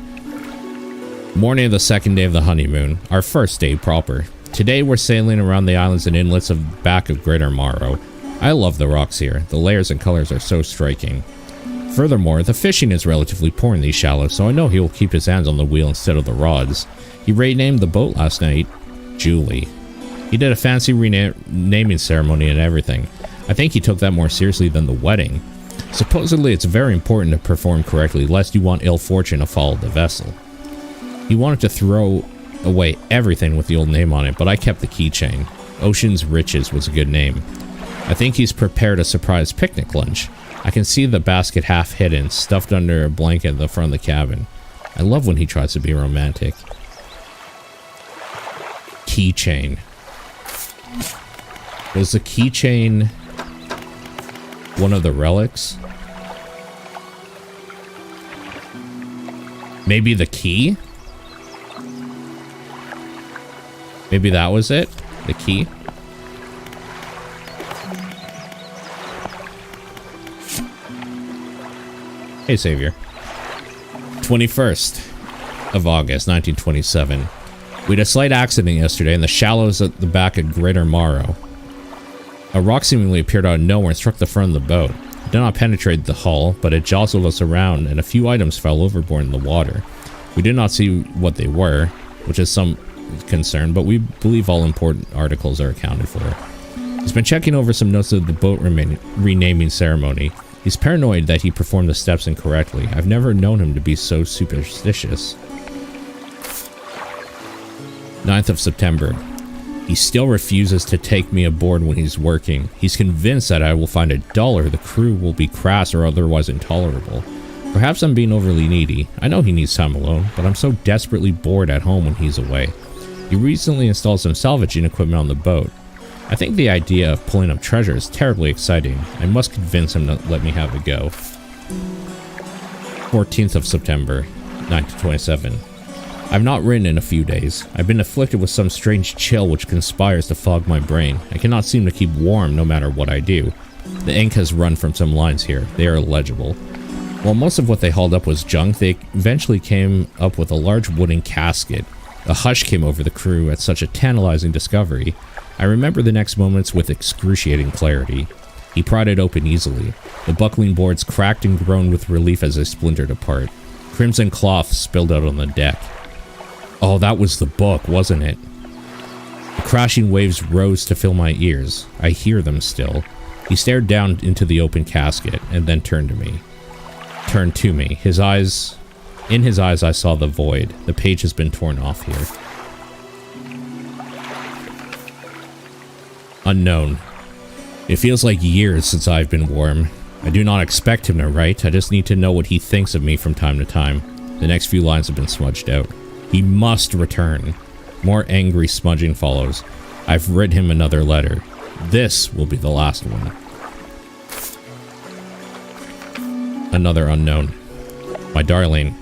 Morning of the second day of the honeymoon. Our first day proper. Today we're sailing around the islands and inlets of back of Greater Morrow. I love the rocks here. The layers and colors are so striking. Furthermore, the fishing is relatively poor in these shallows, so I know he will keep his hands on the wheel instead of the rods. He renamed the boat last night Julie. He did a fancy naming ceremony and everything. I think he took that more seriously than the wedding. Supposedly, it's very important to perform correctly, lest you want ill fortune to follow the vessel. He wanted to throw away everything with the old name on it, but I kept the keychain. Ocean's Riches was a good name. I think he's prepared a surprise picnic lunch. I can see the basket half hidden, stuffed under a blanket at the front of the cabin. I love when he tries to be romantic. keychain. Was the keychain one of the relics? Maybe the key? Maybe that was it? The key? Hey, Savior. 21st of August, 1927. We had a slight accident yesterday in the shallows at the back of Greater Morrow. A rock seemingly appeared out of nowhere and struck the front of the boat. It did not penetrate the hull, but it jostled us around, and a few items fell overboard in the water. We did not see what they were, which is some concern, but we believe all important articles are accounted for. He's been checking over some notes of the boat renaming ceremony. He's paranoid that he performed the steps incorrectly. I've never known him to be so superstitious. 9th of September. He still refuses to take me aboard when he's working. He's convinced that I will find $1. The crew will be crass or otherwise intolerable. Perhaps I'm being overly needy. I know he needs time alone, but I'm so desperately bored at home when he's away. He recently installed some salvaging equipment on the boat. I think the idea of pulling up treasure is terribly exciting. I must convince him to let me have a go. 14th of September, 1927. I've not written in a few days. I've been afflicted with some strange chill which conspires to fog my brain. I cannot seem to keep warm no matter what I do. The ink has run from some lines here. They are illegible. While most of what they hauled up was junk, they eventually came up with a large wooden casket. A hush came over the crew at such a tantalizing discovery. I remember the next moments with excruciating clarity. He pried it open easily. The buckling boards cracked and groaned with relief as they splintered apart. Crimson cloth spilled out on the deck. Oh, that was the book, wasn't it? The crashing waves rose to fill my ears. I hear them still. He stared down into the open casket and then turned to me. In his eyes I saw the void. The page has been torn off here. Unknown. It feels like years since I've been warm. I do not expect him to write. I just need to know what he thinks of me from time to time. The next few lines have been smudged out. He must return. More angry smudging follows. I've written him another letter. This will be the last one. Another unknown. My darling,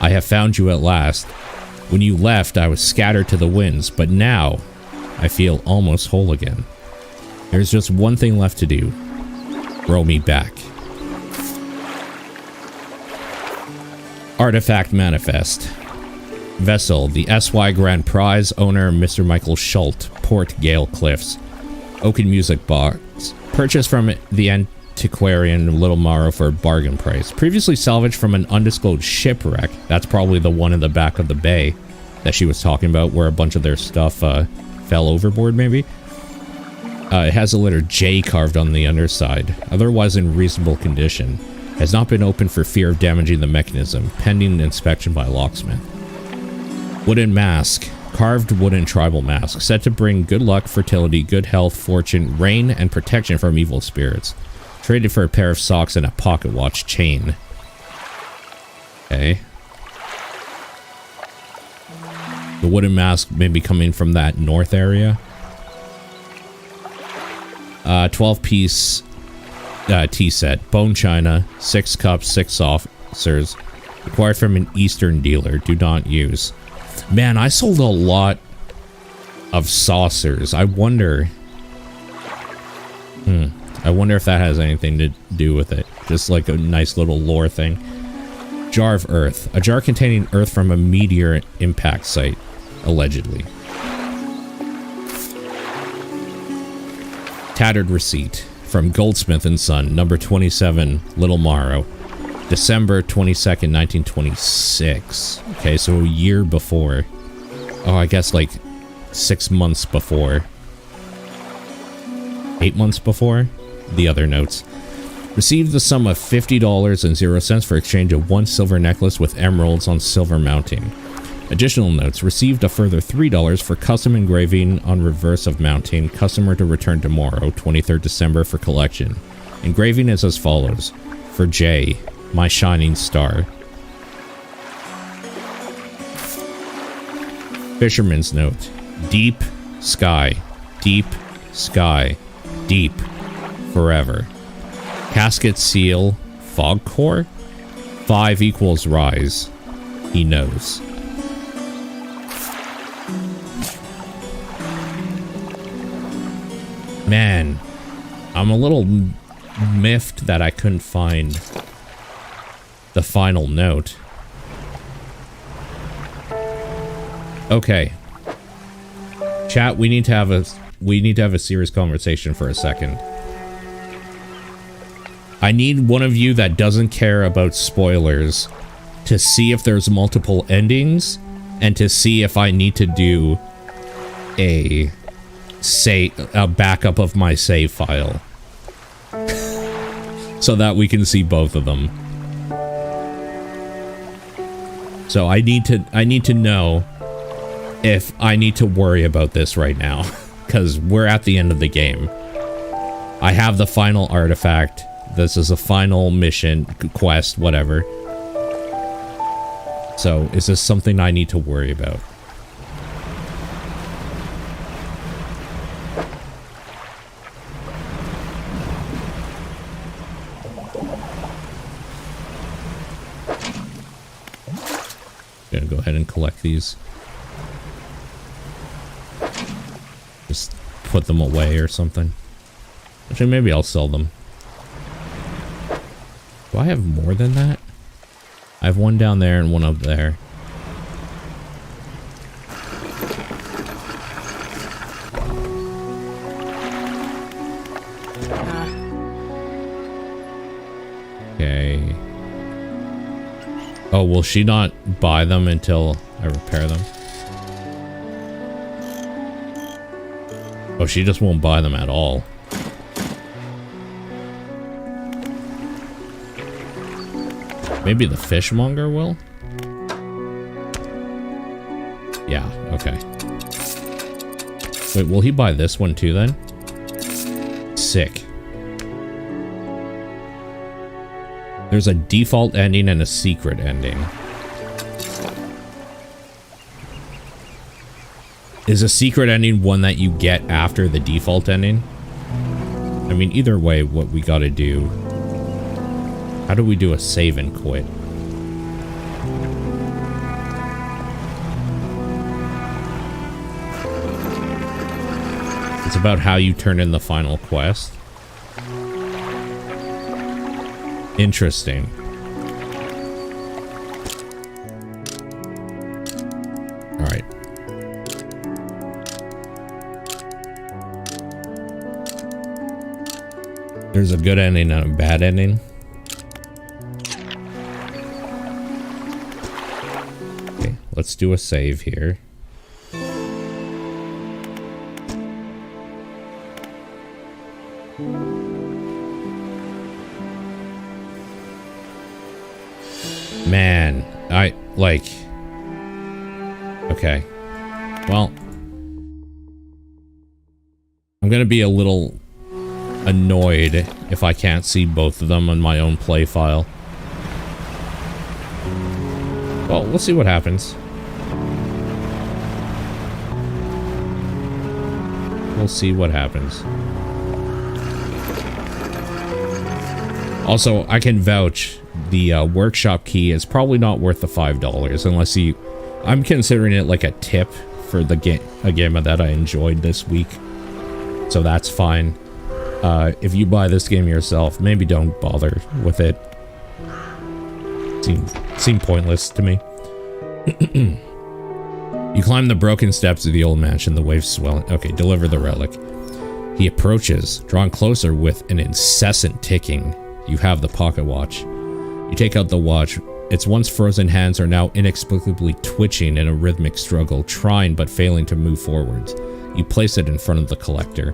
I have found you at last. When you left, I was scattered to the winds, but now I feel almost whole again. There's just one thing left to do. Row me back. Artifact Manifest. Vessel, the SY Grand Prize, owner Mr. Michael Schult, Port Gale Cliffs. Oaken music box. Purchased from the antiquarian Little Morrow for a bargain price. Previously salvaged from an undisclosed shipwreck. That's probably the one in the back of the bay that she was talking about, where a bunch of their stuff fell overboard, maybe. It has a letter J carved on the underside. Otherwise in reasonable condition. Has not been opened for fear of damaging the mechanism. Pending inspection by a locksmith. Wooden mask. Carved wooden tribal mask. Said to bring good luck, fertility, good health, fortune, rain, and protection from evil spirits. Traded for a pair of socks and a pocket watch chain. Okay. The wooden mask may be coming from that north area. 12-piece tea set. Bone china. 6 cups, 6 saucers. Acquired from an Eastern dealer. Do not use. Man, I sold a lot of saucers. I wonder... I wonder if that has anything to do with it. Just like a nice little lore thing. Jar of Earth. A jar containing earth from a meteor impact site. Allegedly. Tattered receipt. From Goldsmith & Son, number 27, Little Morrow. December 22nd, 1926. Okay, so a year before. Oh, I guess like 6 months before. 8 months before? The other notes. Received the sum of $50.00 for exchange of 1 silver necklace with emeralds on silver mounting. Additional notes. Received a further $3 for custom engraving on reverse of mounting. Customer to return tomorrow, 23rd December, for collection. Engraving is as follows. For J, my shining star. Fisherman's note. Deep sky. Deep sky. Deep. Forever. Casket seal. Fog core? 5 equals rise. He knows. Man, I'm a little miffed that I couldn't find the final note. Okay. Chat, we need to have a serious conversation for a second. I need one of you that doesn't care about spoilers to see if there's multiple endings and to see if I need to do a backup of my save file so that we can see both of them. So I need to know if I need to worry about this right now, because we're at the end of the game. I have the final artifact. This is a final mission, quest, whatever. So, is this something I need to worry about? Gonna go ahead and collect these. Just put them away or something. Actually, maybe I'll sell them. Do I have more than that? I have one down there and one up there. Okay. Oh, will she not buy them until I repair them? Oh, she just won't buy them at all. Maybe the fishmonger will? Yeah, okay. Wait, will he buy this one too then? Sick. There's a default ending and a secret ending. Is a secret ending one that you get after the default ending? I mean, either way, what we gotta do... How do we do a save and quit? It's about how you turn in the final quest. Interesting. Alright. There's a good ending and a bad ending. Okay, let's do a save here. Man, okay. Well, I'm gonna be a little annoyed if I can't see both of them on my own play file. Well, we'll see what happens. We'll see what happens. Also, I can vouch the workshop key is probably not worth the $5 unless you... I'm considering it like a tip for the game that I enjoyed this week. So that's fine. If you buy this game yourself, maybe don't bother with it. Seemed pointless to me. You climb the broken steps of the old mansion, the waves swelling. Okay, deliver the relic. He approaches, drawn closer with an incessant ticking. You have the pocket watch. You take out the watch. Its once frozen hands are now inexplicably twitching in a rhythmic struggle, trying but failing to move forwards. You place it in front of the collector.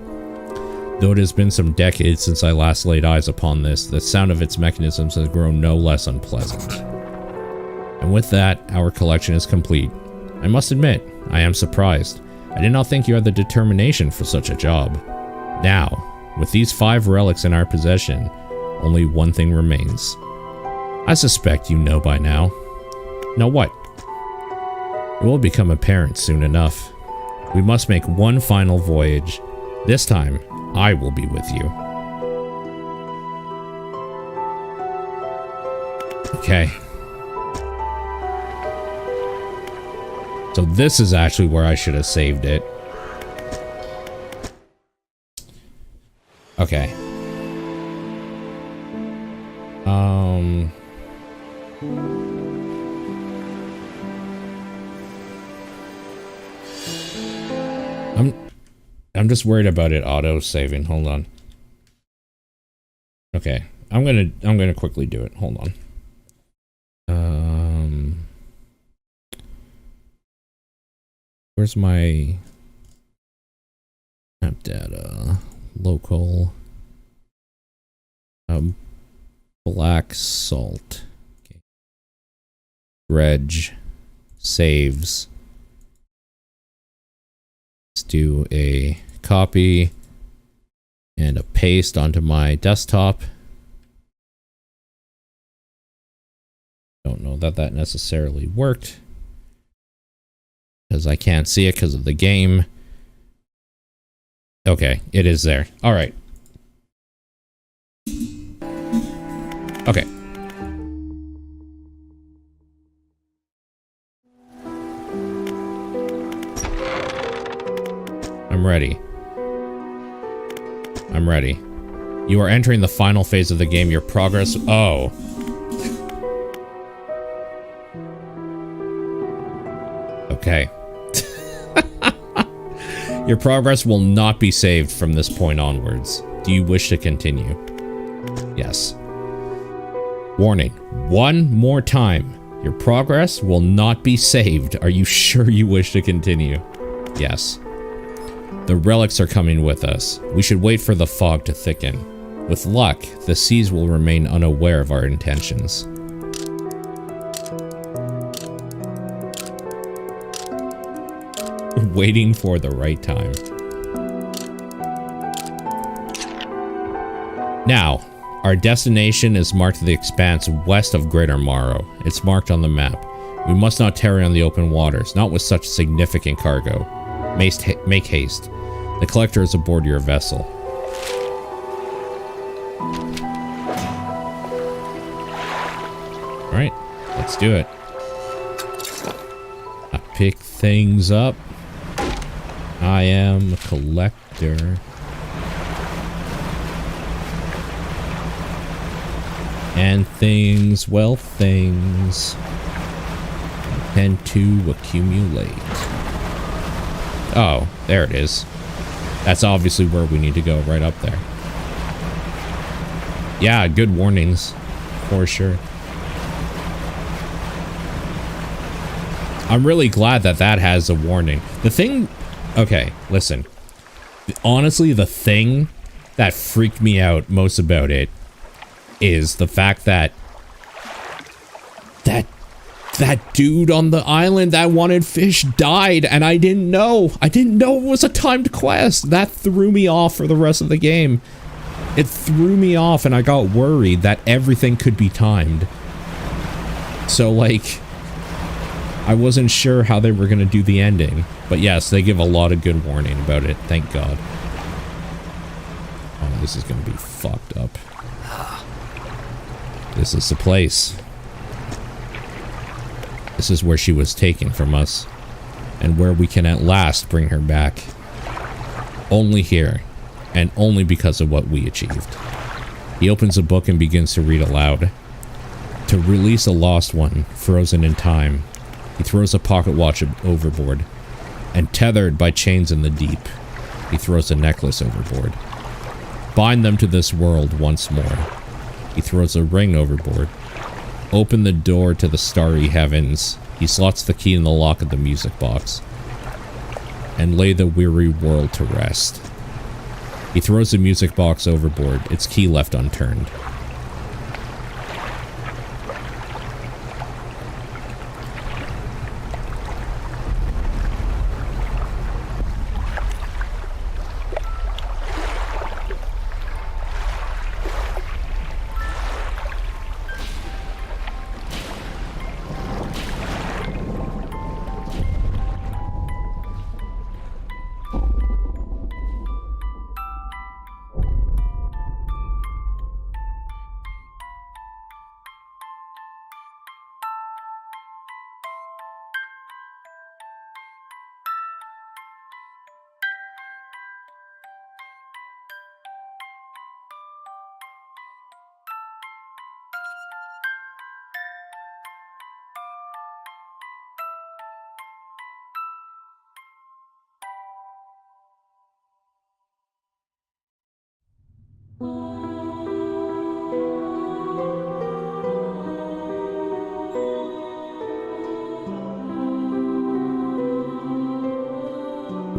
Though it has been some decades since I last laid eyes upon this, the sound of its mechanisms has grown no less unpleasant. And with that, our collection is complete. I must admit, I am surprised. I did not think you had the determination for such a job. Now, with these 5 relics in our possession, only one thing remains. I suspect you know by now. Know what? It will become apparent soon enough. We must make one final voyage. This time, I will be with you. Okay. So this is actually where I should have saved it. Okay. I'm just worried about it auto-saving. Hold on. Okay. I'm gonna quickly do it. Hold on. Where's my map data? Local. Black salt. Okay. Dredge. Saves. Let's do a copy and a paste onto my desktop. Don't know that that necessarily worked because I can't see it because of the game. Okay, it is there. All right. Okay. I'm ready. I'm ready. You are entering the final phase of the game. Your progress... Oh. Okay. Your progress will not be saved from this point onwards. Do you wish to continue? Yes. Warning. One more time. Your progress will not be saved. Are you sure you wish to continue? Yes. The relics are coming with us. We should wait for the fog to thicken. With luck, the seas will remain unaware of our intentions. Waiting for the right time. Now, our destination is marked to the expanse west of Greater Morrow. It's marked on the map. We must not tarry on the open waters, not with such significant cargo. Make haste. The collector is aboard your vessel. Alright, let's do it. I pick things up. I am a collector. And things, well, things tend to accumulate. Oh, there it is. That's obviously where we need to go, right up there. Yeah, good warnings, for sure. I'm really glad that that has a warning. The thing... Okay, listen. Honestly, the thing that freaked me out most about it is the fact that that dude on the island that wanted fish died, and I didn't know. I didn't know it was a timed quest. That threw me off for the rest of the game. It threw me off, and I got worried that everything could be timed. So, like, I wasn't sure how they were going to do the ending. But yes, they give a lot of good warning about it. Thank God. Oh, this is going to be fucked up. This is the place. This is where she was taken from us. And where we can at last bring her back. Only here. And only because of what we achieved. He opens a book and begins to read aloud. To release a lost one, frozen in time. He throws a pocket watch overboard. And tethered by chains in the deep, he throws a necklace overboard. Bind them to this world once more. He throws a ring overboard. Open the door to the starry heavens. He slots the key in the lock of the music box. And lay the weary world to rest. He throws the music box overboard, its key left unturned.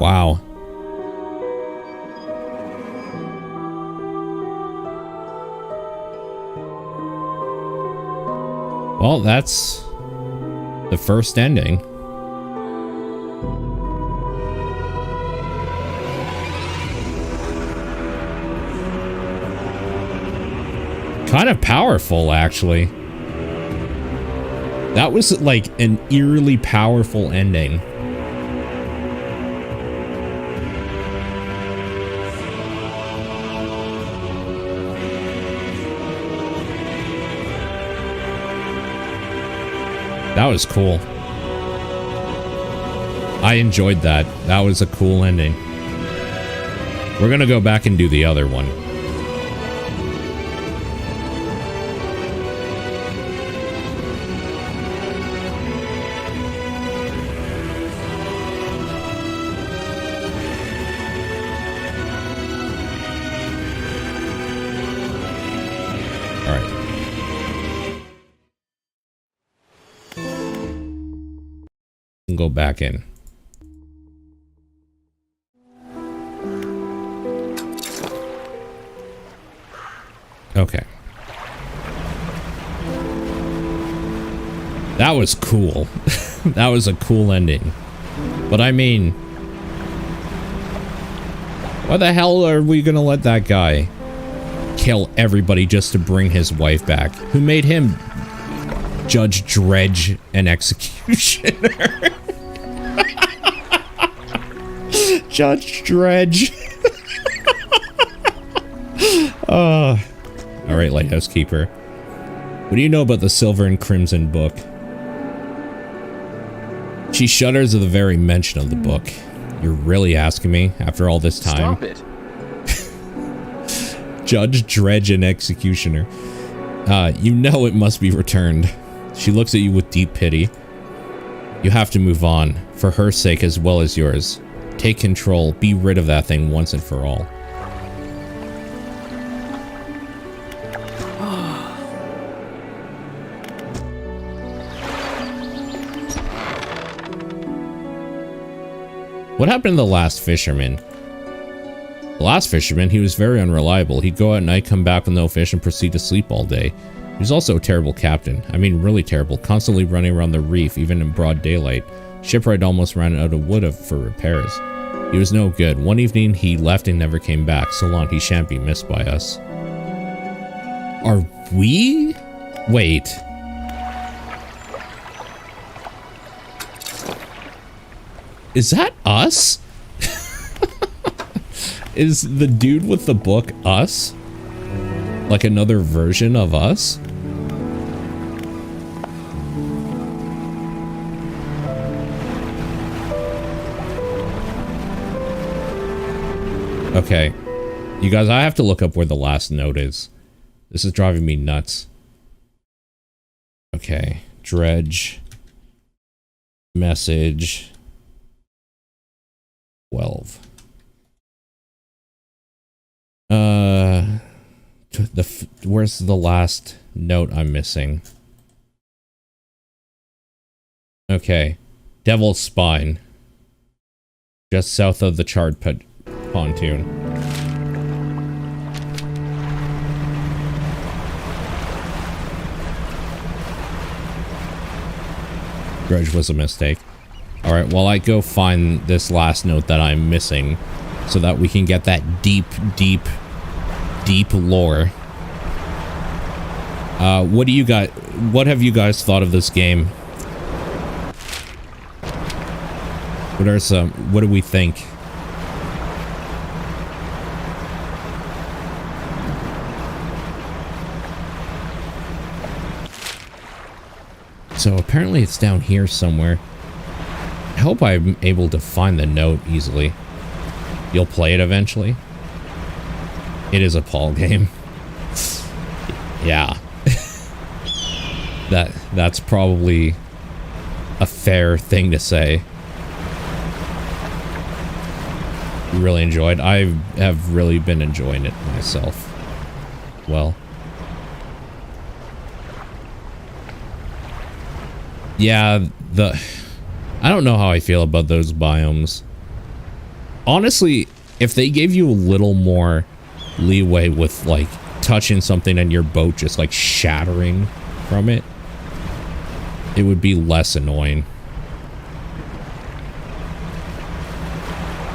Wow. Well, that's the first ending. Kind of powerful, actually. That was like an eerily powerful ending. That was cool. I enjoyed that. That was a cool ending. We're gonna go back and do the other one. Go back in. Okay. That was cool. That was a cool ending. But I mean, why the hell are we gonna let that guy kill everybody just to bring his wife back? Who made him Judge Dredge and executioner? Judge Dredge. Alright, Lighthouse Keeper. What do you know about the Silver and Crimson book? She shudders at the very mention of the book. You're really asking me after all this time? Stop it. Judge Dredge and executioner. You know it must be returned. She looks at you with deep pity. You have to move on, for her sake as well as yours. Take control, be rid of that thing once and for all. What happened to the last fisherman? The last fisherman, he was very unreliable. He'd go out at night, come back with no fish, and proceed to sleep all day. He was also a terrible captain. I mean, really terrible. Constantly running around the reef, even in broad daylight. Shipwright almost ran out of wood for repairs. He was no good. One evening, he left and never came back. So long, he shan't be missed by us. Are we? Wait. Is that us? Is the dude with the book us? Like another version of us? Okay. You guys, I have to look up where the last note is. This is driving me nuts. Okay. Dredge. Message. 12. Where's the last note I'm missing? Okay. Devil's Spine. Just south of the charred pontoon. Dredge was a mistake. Alright, well, I go find this last note that I'm missing so that we can get that deep lore. What have you guys thought of this game? What do we think? So apparently it's down here somewhere. I hope I'm able to find the note easily. You'll play it eventually? It is a Paul game. Yeah. That's probably a fair thing to say. You really enjoyed? I have really been enjoying it myself. Well. Yeah, I don't know how I feel about those biomes. Honestly, if they gave you a little more leeway with like touching something and your boat just like shattering from it, it would be less annoying.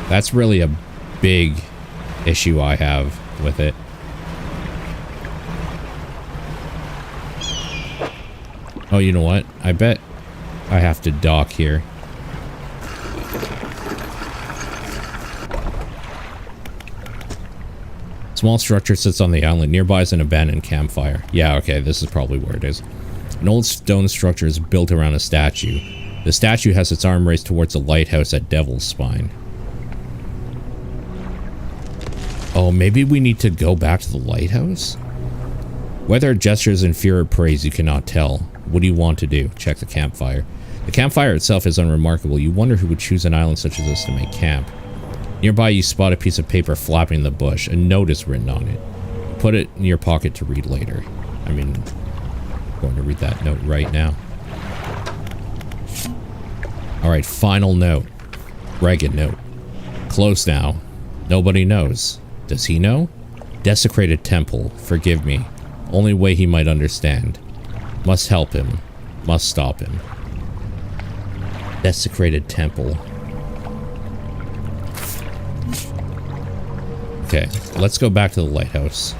That's really a big issue I have with it. Oh, you know what? I bet I have to dock here. Small structure sits on the island. Nearby is an abandoned campfire. Yeah, okay, this is probably where it is. An old stone structure is built around a statue. The statue has its arm raised towards a lighthouse at Devil's Spine. Oh, maybe we need to go back to the lighthouse? Whether it gestures in fear or praise, you cannot tell. What do you want to do? Check the campfire. The campfire itself is unremarkable. You wonder who would choose an island such as this to make camp. Nearby, you spot a piece of paper flapping in the bush. A note is written on it. Put it in your pocket to read later. I mean, I'm going to read that note right now. Alright, final note. Ragged note. Close now. Nobody knows. Does he know? Desecrated temple. Forgive me. Only way he might understand. Must help him. Must stop him. Desecrated temple. Okay, let's go back to the lighthouse.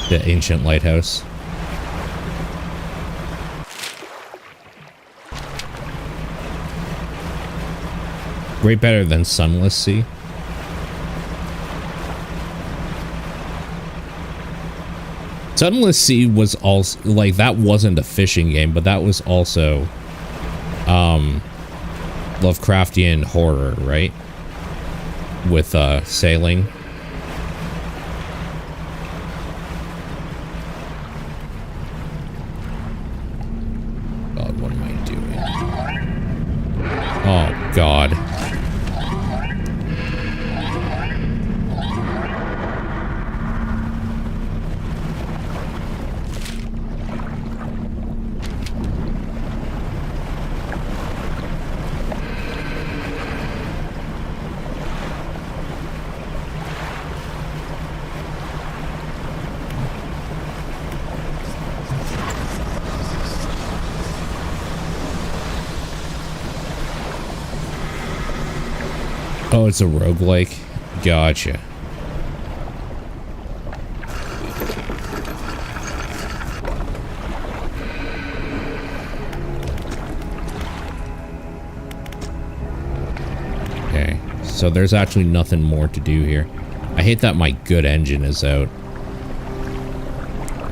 The ancient lighthouse. Way better than Sunless Sea. Sunless Sea was also, like, that wasn't a fishing game, but that was also, Lovecraftian horror, right? With, sailing. God, what am I doing? Oh, God. Oh, it's a roguelike? Gotcha. Okay, so there's actually nothing more to do here. I hate that my good engine is out.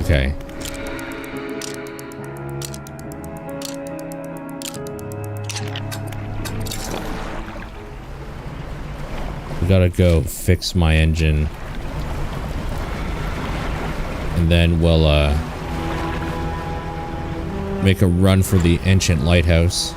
Okay. We gotta go fix my engine. And then we'll, make a run for the ancient lighthouse.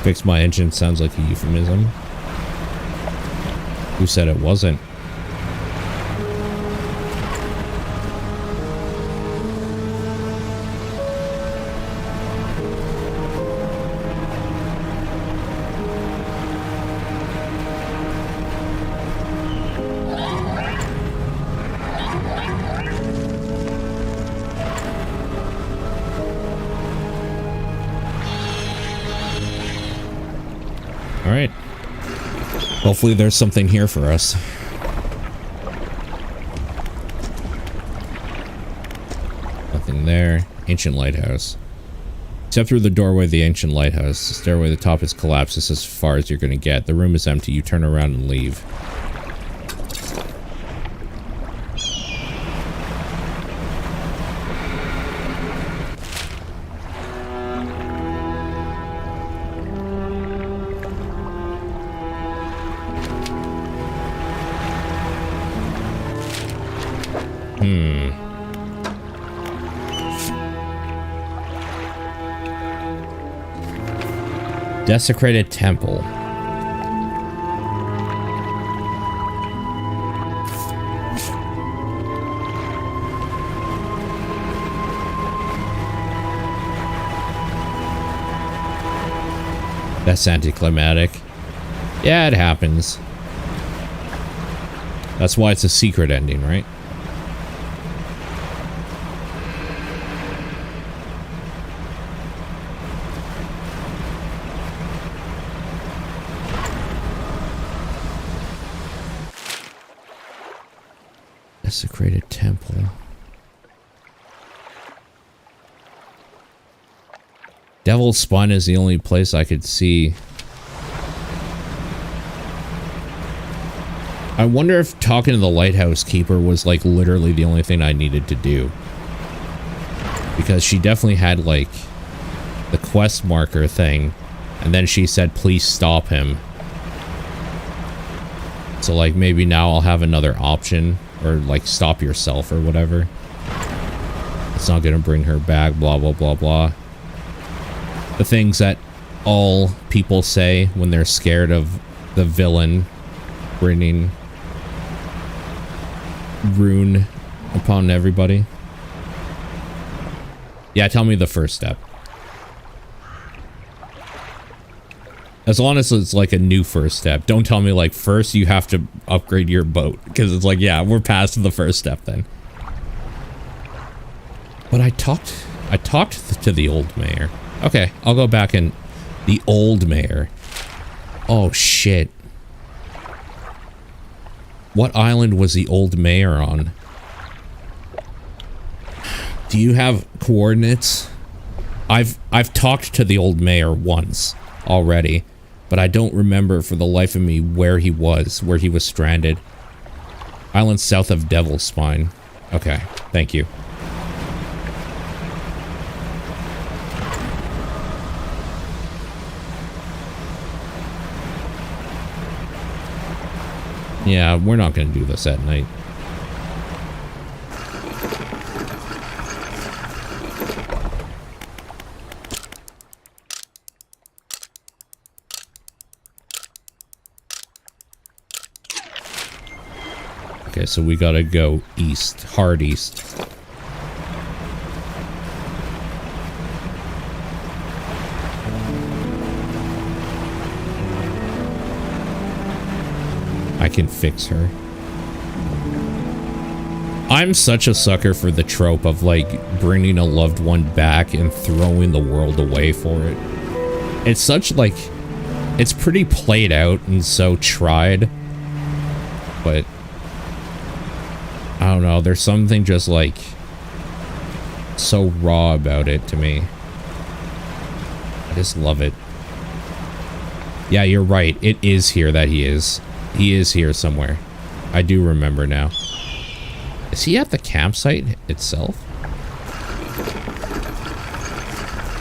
Fix my engine sounds like a euphemism. Who said it wasn't? Alright. Hopefully there's something here for us. Nothing there. Ancient lighthouse. Step through the doorway of the ancient lighthouse. The stairway at the top is collapsed. This is as far as you're going to get. The room is empty. You turn around and leave. Desecrated temple. That's anticlimactic. Yeah, it happens. That's why it's a secret ending, right? Desecrated temple. Devil's Spawn is the only place I could see. I wonder if talking to the lighthouse keeper was like literally the only thing I needed to do. Because she definitely had like the quest marker thing. And then she said, please stop him. So like maybe now I'll have another option. Or like stop yourself or whatever. It's not gonna bring her back, blah blah blah blah. The things that all people say when they're scared of the villain bringing ruin upon everybody. Yeah, tell me the first step. As long as it's like a new first step. Don't tell me like first you have to upgrade your boat. Because it's like, yeah, we're past the first step then. But I talked to the old mayor. Okay, I'll go back and... The old mayor. Oh, shit. What island was the old mayor on? Do you have coordinates? I've talked to the old mayor once already. But I don't remember for the life of me where he was stranded. Island south of Devil's Spine. Okay, thank you. Yeah, we're not gonna do this at night. Okay, so we gotta go east, hard east. I can fix her. I'm such a sucker for the trope of like bringing a loved one back and throwing the world away for it. It's such like, it's pretty played out and so tried, but I don't know, there's something just like so raw about it to me. I just love it. Yeah, you're right. It is here that he is. He is here somewhere. I do remember now. Is he at the campsite itself?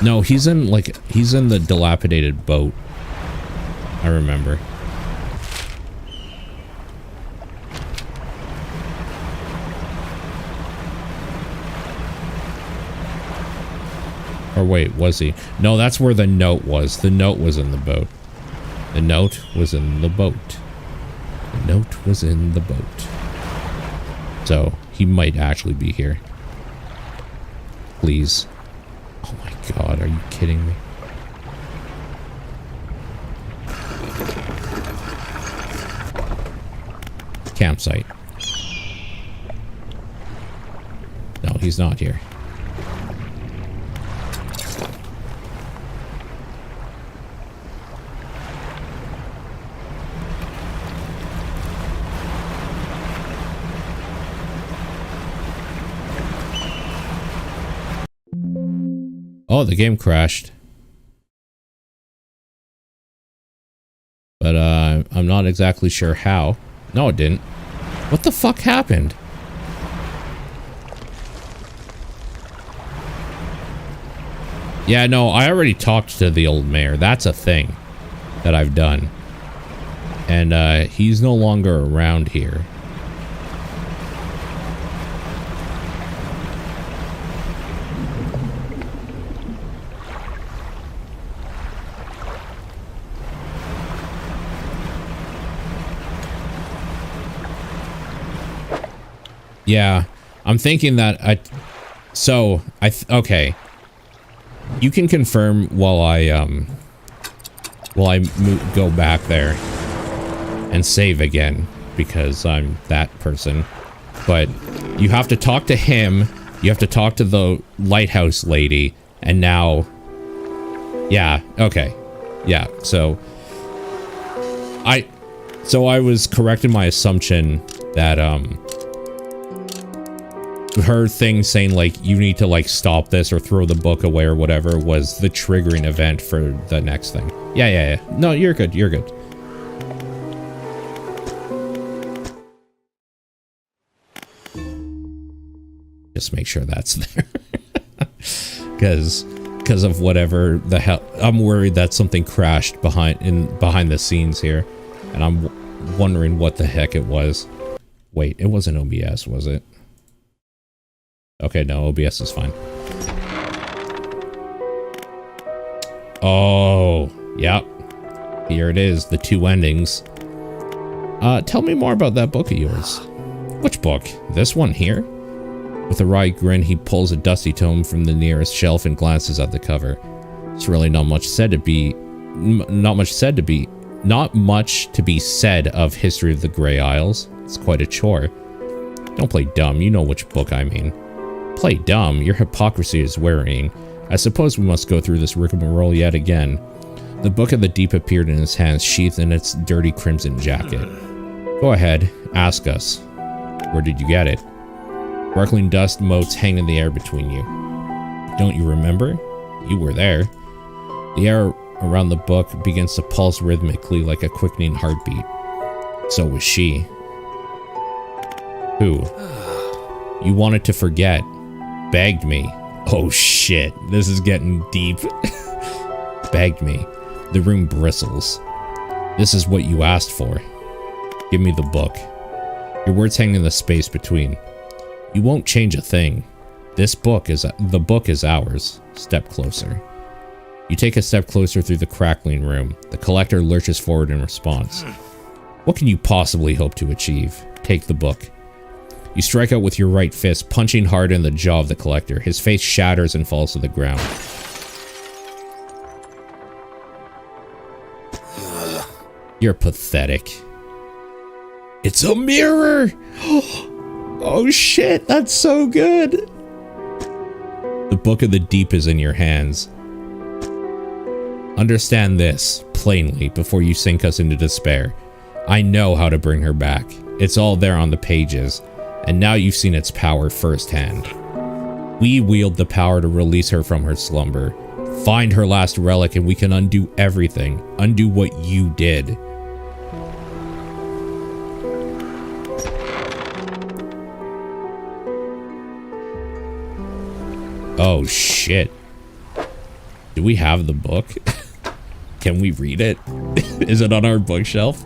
No, he's in like, he's in the dilapidated boat. I remember. Or wait, was he? No, that's where the note was. The note was in the boat. The note was in the boat. The note was in the boat. So, he might actually be here. Please. Oh my god, are you kidding me? Campsite. No, he's not here. Oh, the game crashed. But, I'm not exactly sure how. No, it didn't. What the fuck happened? Yeah, no, I already talked to the old mayor. That's a thing that I've done. And, he's no longer around here. Yeah, I'm thinking that okay. You can confirm while I go back there and save again because I'm that person. But you have to talk to him. You have to talk to the lighthouse lady, and now, yeah, okay, yeah. So I was correct in my assumption that her thing saying like you need to like stop this or throw the book away or whatever was the triggering event for the next thing. Yeah. No, you're good. You're good. Just make sure that's there. Because of whatever the hell, I'm worried that something crashed behind the scenes here, and I'm wondering what the heck it was. Wait, it wasn't OBS, was it? Okay, no, OBS is fine. Oh, yep. Here it is, the two endings. Tell me more about that book of yours. Which book? This one here? With a wry grin, he pulls a dusty tome from the nearest shelf and glances at the cover. It's really not much to be said of History of the Grey Isles. It's quite a chore. Don't play dumb, you know which book I mean. Play dumb? Your hypocrisy is worrying. I suppose we must go through this rigmarole yet again. The Book of the Deep appeared in his hands, sheathed in its dirty crimson jacket. Go ahead, ask us. Where did you get it? Sparkling dust motes hang in the air between you. Don't you remember? You were there. The air around the book begins to pulse rhythmically like a quickening heartbeat. So was she. Who? You wanted to forget. Begged me. Oh shit, this is getting deep. Begged me. The room bristles. This is what you asked for. Give me the book. Your words hang in the space between. You won't change a thing. The book is ours. Step closer. You take a step closer through the crackling room. The collector lurches forward in response. What can you possibly hope to achieve? Take the book. You strike out with your right fist, punching hard in the jaw of the collector. His face shatters and falls to the ground. You're pathetic. It's a mirror! Oh shit, that's so good! The Book of the Deep is in your hands. Understand this, plainly, before you sink us into despair. I know how to bring her back. It's all there on the pages, and now you've seen its power firsthand. We wield the power to release her from her slumber. Find her last relic and we can undo everything. Undo what you did. Oh shit. Do we have the book? Can we read it? Is it on our bookshelf?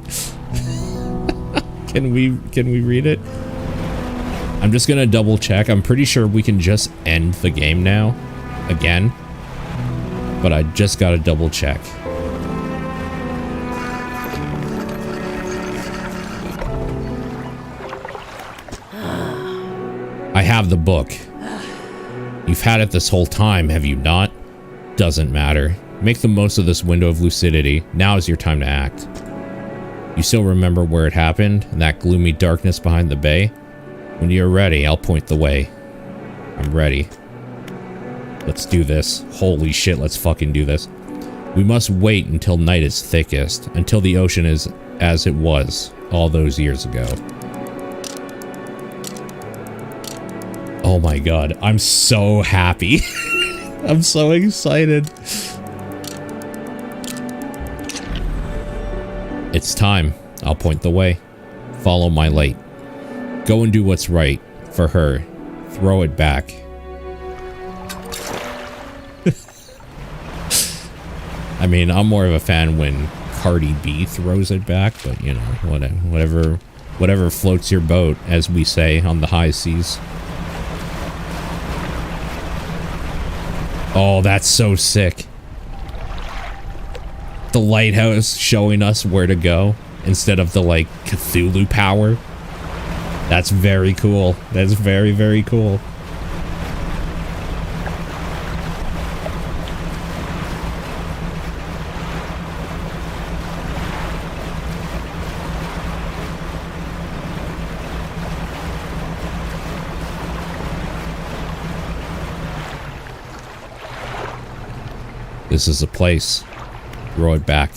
Can we read it? I'm just gonna double check. I'm pretty sure we can just end the game now. Again. But I just gotta double check. I have the book. You've had it this whole time, have you not? Doesn't matter. Make the most of this window of lucidity. Now is your time to act. You still remember where it happened? In that gloomy darkness behind the bay? When you're ready, I'll point the way. I'm ready. Let's do this. Holy shit, let's fucking do this. We must wait until night is thickest. Until the ocean is as it was all those years ago. Oh my god, I'm so happy. I'm so excited. It's time. I'll point the way. Follow my light. Go and do what's right for her. Throw it back. I mean, I'm more of a fan when Cardi B throws it back, but you know, whatever floats your boat, as we say on the high seas. Oh, that's so sick. The lighthouse showing us where to go instead of the, like, Cthulhu power. That's very cool. That's very, very cool. This is a place. Throw it back.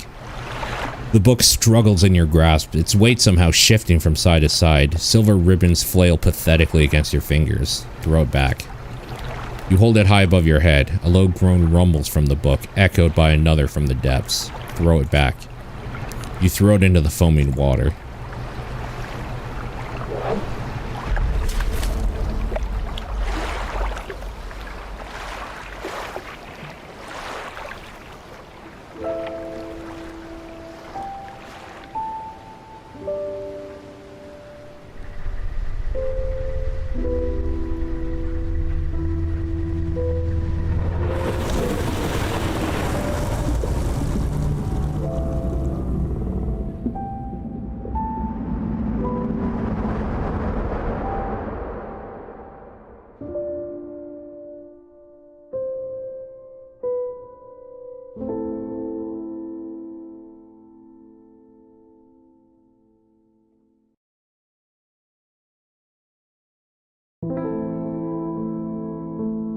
The book struggles in your grasp, its weight somehow shifting from side to side. Silver ribbons flail pathetically against your fingers. Throw it back. You hold it high above your head. A low groan rumbles from the book, echoed by another from the depths. Throw it back. You throw it into the foaming water.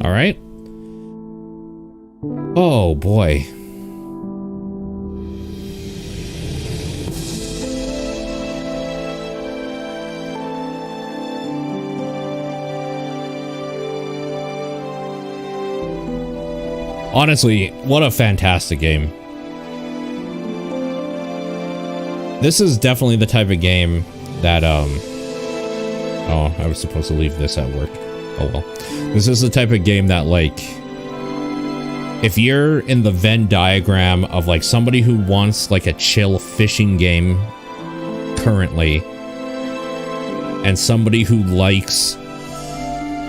All right. Oh boy. Honestly, what a fantastic game. This is definitely the type of game that, oh, I was supposed to leave this at work. Oh well. This is the type of game that, like, if you're in the Venn diagram of, like, somebody who wants, like, a chill fishing game currently, and somebody who likes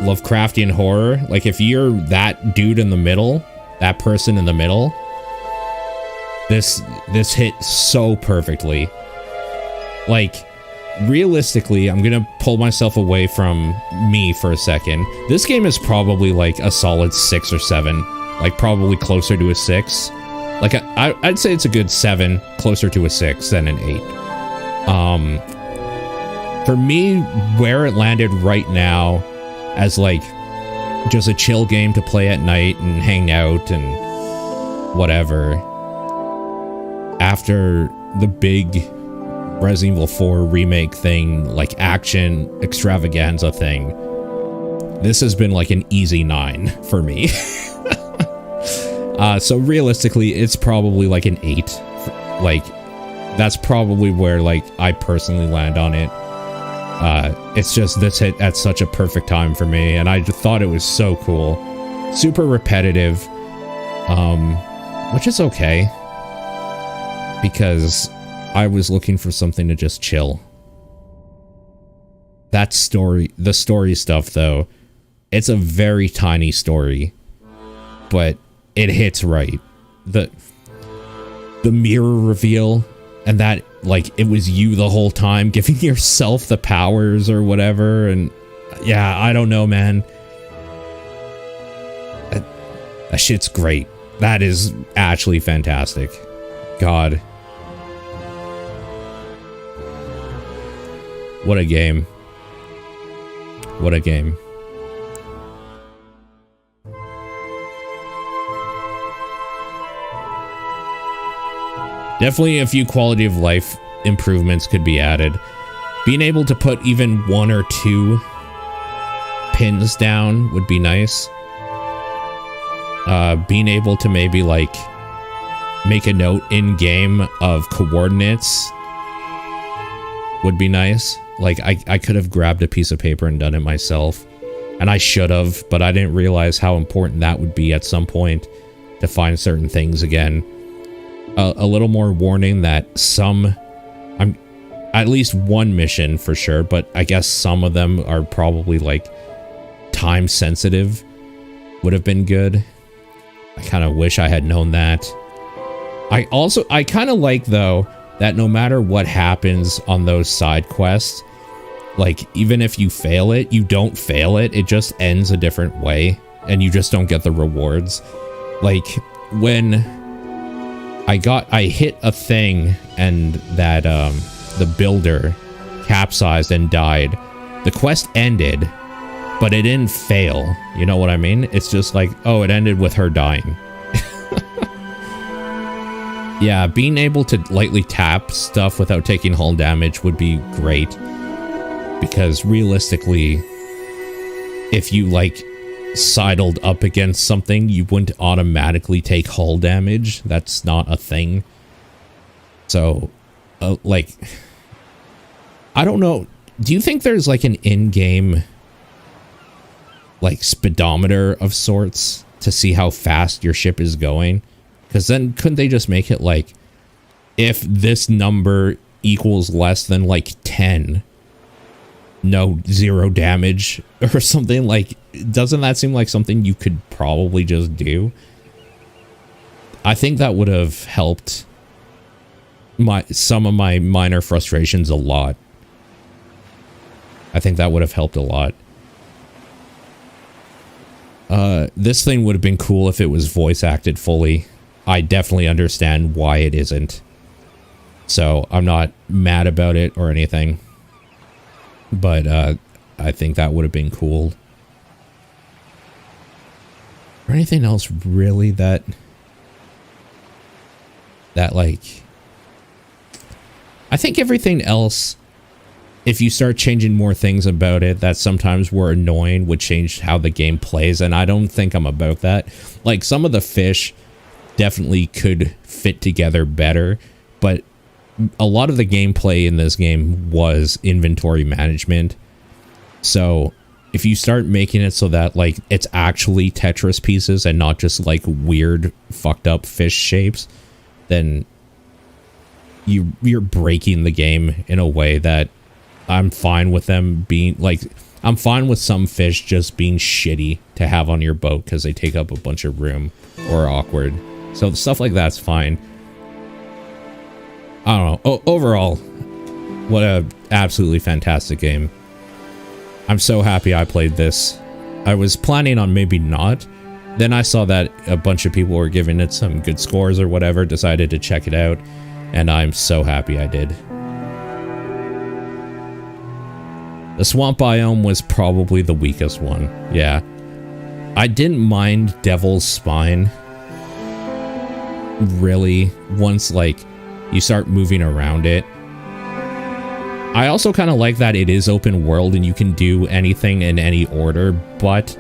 Lovecraftian horror, like, if you're that dude in the middle, that person in the middle, this hit so perfectly. Like, realistically, I'm gonna pull myself away from me for a second. This game is probably like a solid 6 or 7, like probably closer to a 6. Like I'd say it's a good 7, closer to a 6 than an 8. For me, where it landed right now as like just a chill game to play at night and hang out and whatever, after the big Resident Evil 4 remake thing, like action extravaganza thing, this has been like an easy 9 for me. So realistically, it's probably like an 8. Like, that's probably where like I personally land on it. It's just this hit at such a perfect time for me, and I just thought it was so cool. Super repetitive, which is okay, because I was looking for something to just chill. That story, the story stuff though, it's a very tiny story, but it hits right. The mirror reveal, and that, like, it was you the whole time, giving yourself the powers or whatever, and yeah, I don't know, man. That shit's great. That is actually fantastic. God. What a game. What a game. Definitely a few quality of life improvements could be added. Being able to put even 1 or 2 pins down would be nice. Being able to maybe, like, make a note in-game of coordinates would be nice. Like, I could have grabbed a piece of paper and done it myself. And I should have, but I didn't realize how important that would be at some point to find certain things again. A little more warning that I'm at least one mission for sure, but I guess some of them are probably like time sensitive would have been good. I kind of wish I had known that. I kind of like though that no matter what happens on those side quests, Like, even if you fail it, you don't fail it. It just ends a different way, and you just don't get the rewards. Like, when I hit a thing and that, the builder capsized and died, the quest ended, but it didn't fail. You know what I mean? It's just like, oh, it ended with her dying. Yeah, being able to lightly tap stuff without taking hull damage would be great. Because realistically, if you like sidled up against something, you wouldn't automatically take hull damage. That's not a thing. So, like, I don't know. Do you think there's like an in-game like speedometer of sorts to see how fast your ship is going? Because then couldn't they just make it like, if this number equals less than like 10, no, 0 damage or something? Like, doesn't that seem like something you could probably just do? I think that would have helped some of my minor frustrations a lot. I think that would have helped a lot. This thing would have been cool if it was voice acted fully. I definitely understand why it isn't. So I'm not mad about it or anything. But I think that would have been cool. Or anything else really that like... I think everything else, if you start changing more things about it that sometimes were annoying, would change how the game plays, and I don't think I'm about that. Like, some of the fish definitely could fit together better, but a lot of the gameplay in this game was inventory management. So if you start making it so that like it's actually Tetris pieces and not just like weird fucked up fish shapes, then you're breaking the game in a way that I'm fine with them being like, I'm fine with some fish just being shitty to have on your boat because they take up a bunch of room or are awkward. So stuff like that's fine. I don't know. Overall, what a absolutely fantastic game. I'm so happy I played this. I was planning on maybe not. Then I saw that a bunch of people were giving it some good scores or whatever, decided to check it out, and I'm so happy I did. The swamp biome was probably the weakest one. Yeah. I didn't mind Devil's Spine. Really, once like you start moving around it. I also kind of like that it is open world and you can do anything in any order, but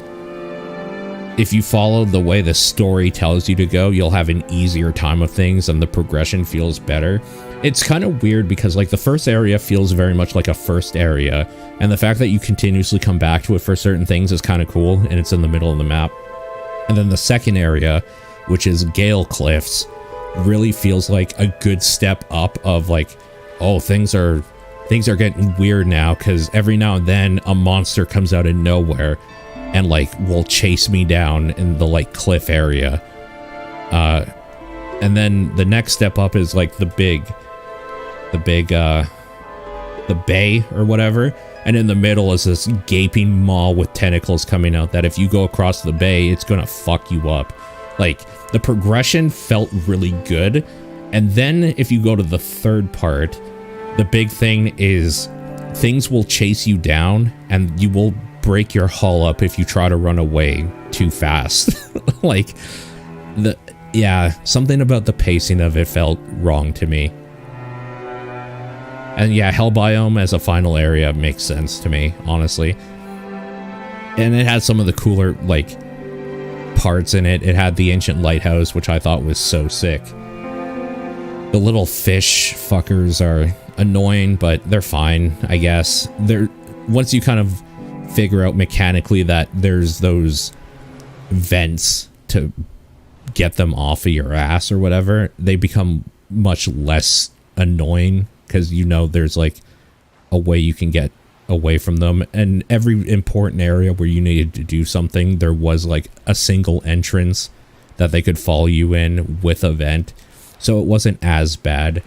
if you follow the way the story tells you to go, you'll have an easier time of things and the progression feels better. It's kind of weird because like the first area feels very much like a first area, and the fact that you continuously come back to it for certain things is kind of cool, and it's in the middle of the map. And then the second area, which is Gale Cliffs, really feels like a good step up of like, oh, things are getting weird now, because every now and then a monster comes out of nowhere and like will chase me down in the like cliff area. And then the next step up is like the bay or whatever, and in the middle is this gaping maw with tentacles coming out that if you go across the bay, it's gonna fuck you up. Like, the progression felt really good. And then if you go to the third part, the big thing is things will chase you down and you will break your hull up if you try to run away too fast. Like, yeah, something about the pacing of it felt wrong to me. And yeah, Hell Biome as a final area makes sense to me, honestly. And it has some of the cooler, like, parts in it. It had the ancient lighthouse, which I thought was so sick. The little fish fuckers are annoying, but they're fine, I guess. Once you kind of figure out mechanically that there's those vents to get them off of your ass or whatever, they become much less annoying, because you know there's like a way you can get away from them. And every important area where you needed to do something, there was like a single entrance that they could follow you in with a vent, so it wasn't as bad.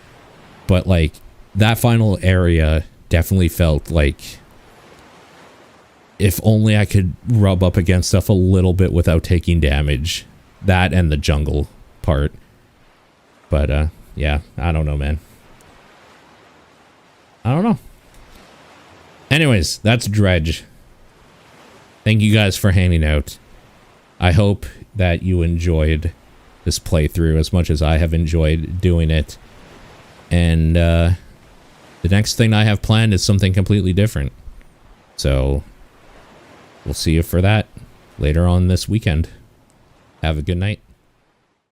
But like that final area definitely felt like if only I could rub up against stuff a little bit without taking damage. That and the jungle part. But, yeah, I don't know, man. I don't know. Anyways, that's Dredge. Thank you guys for hanging out. I hope that you enjoyed this playthrough as much as I have enjoyed doing it. And, the next thing I have planned is something completely different. So, we'll see you for that later on this weekend. Have a good night.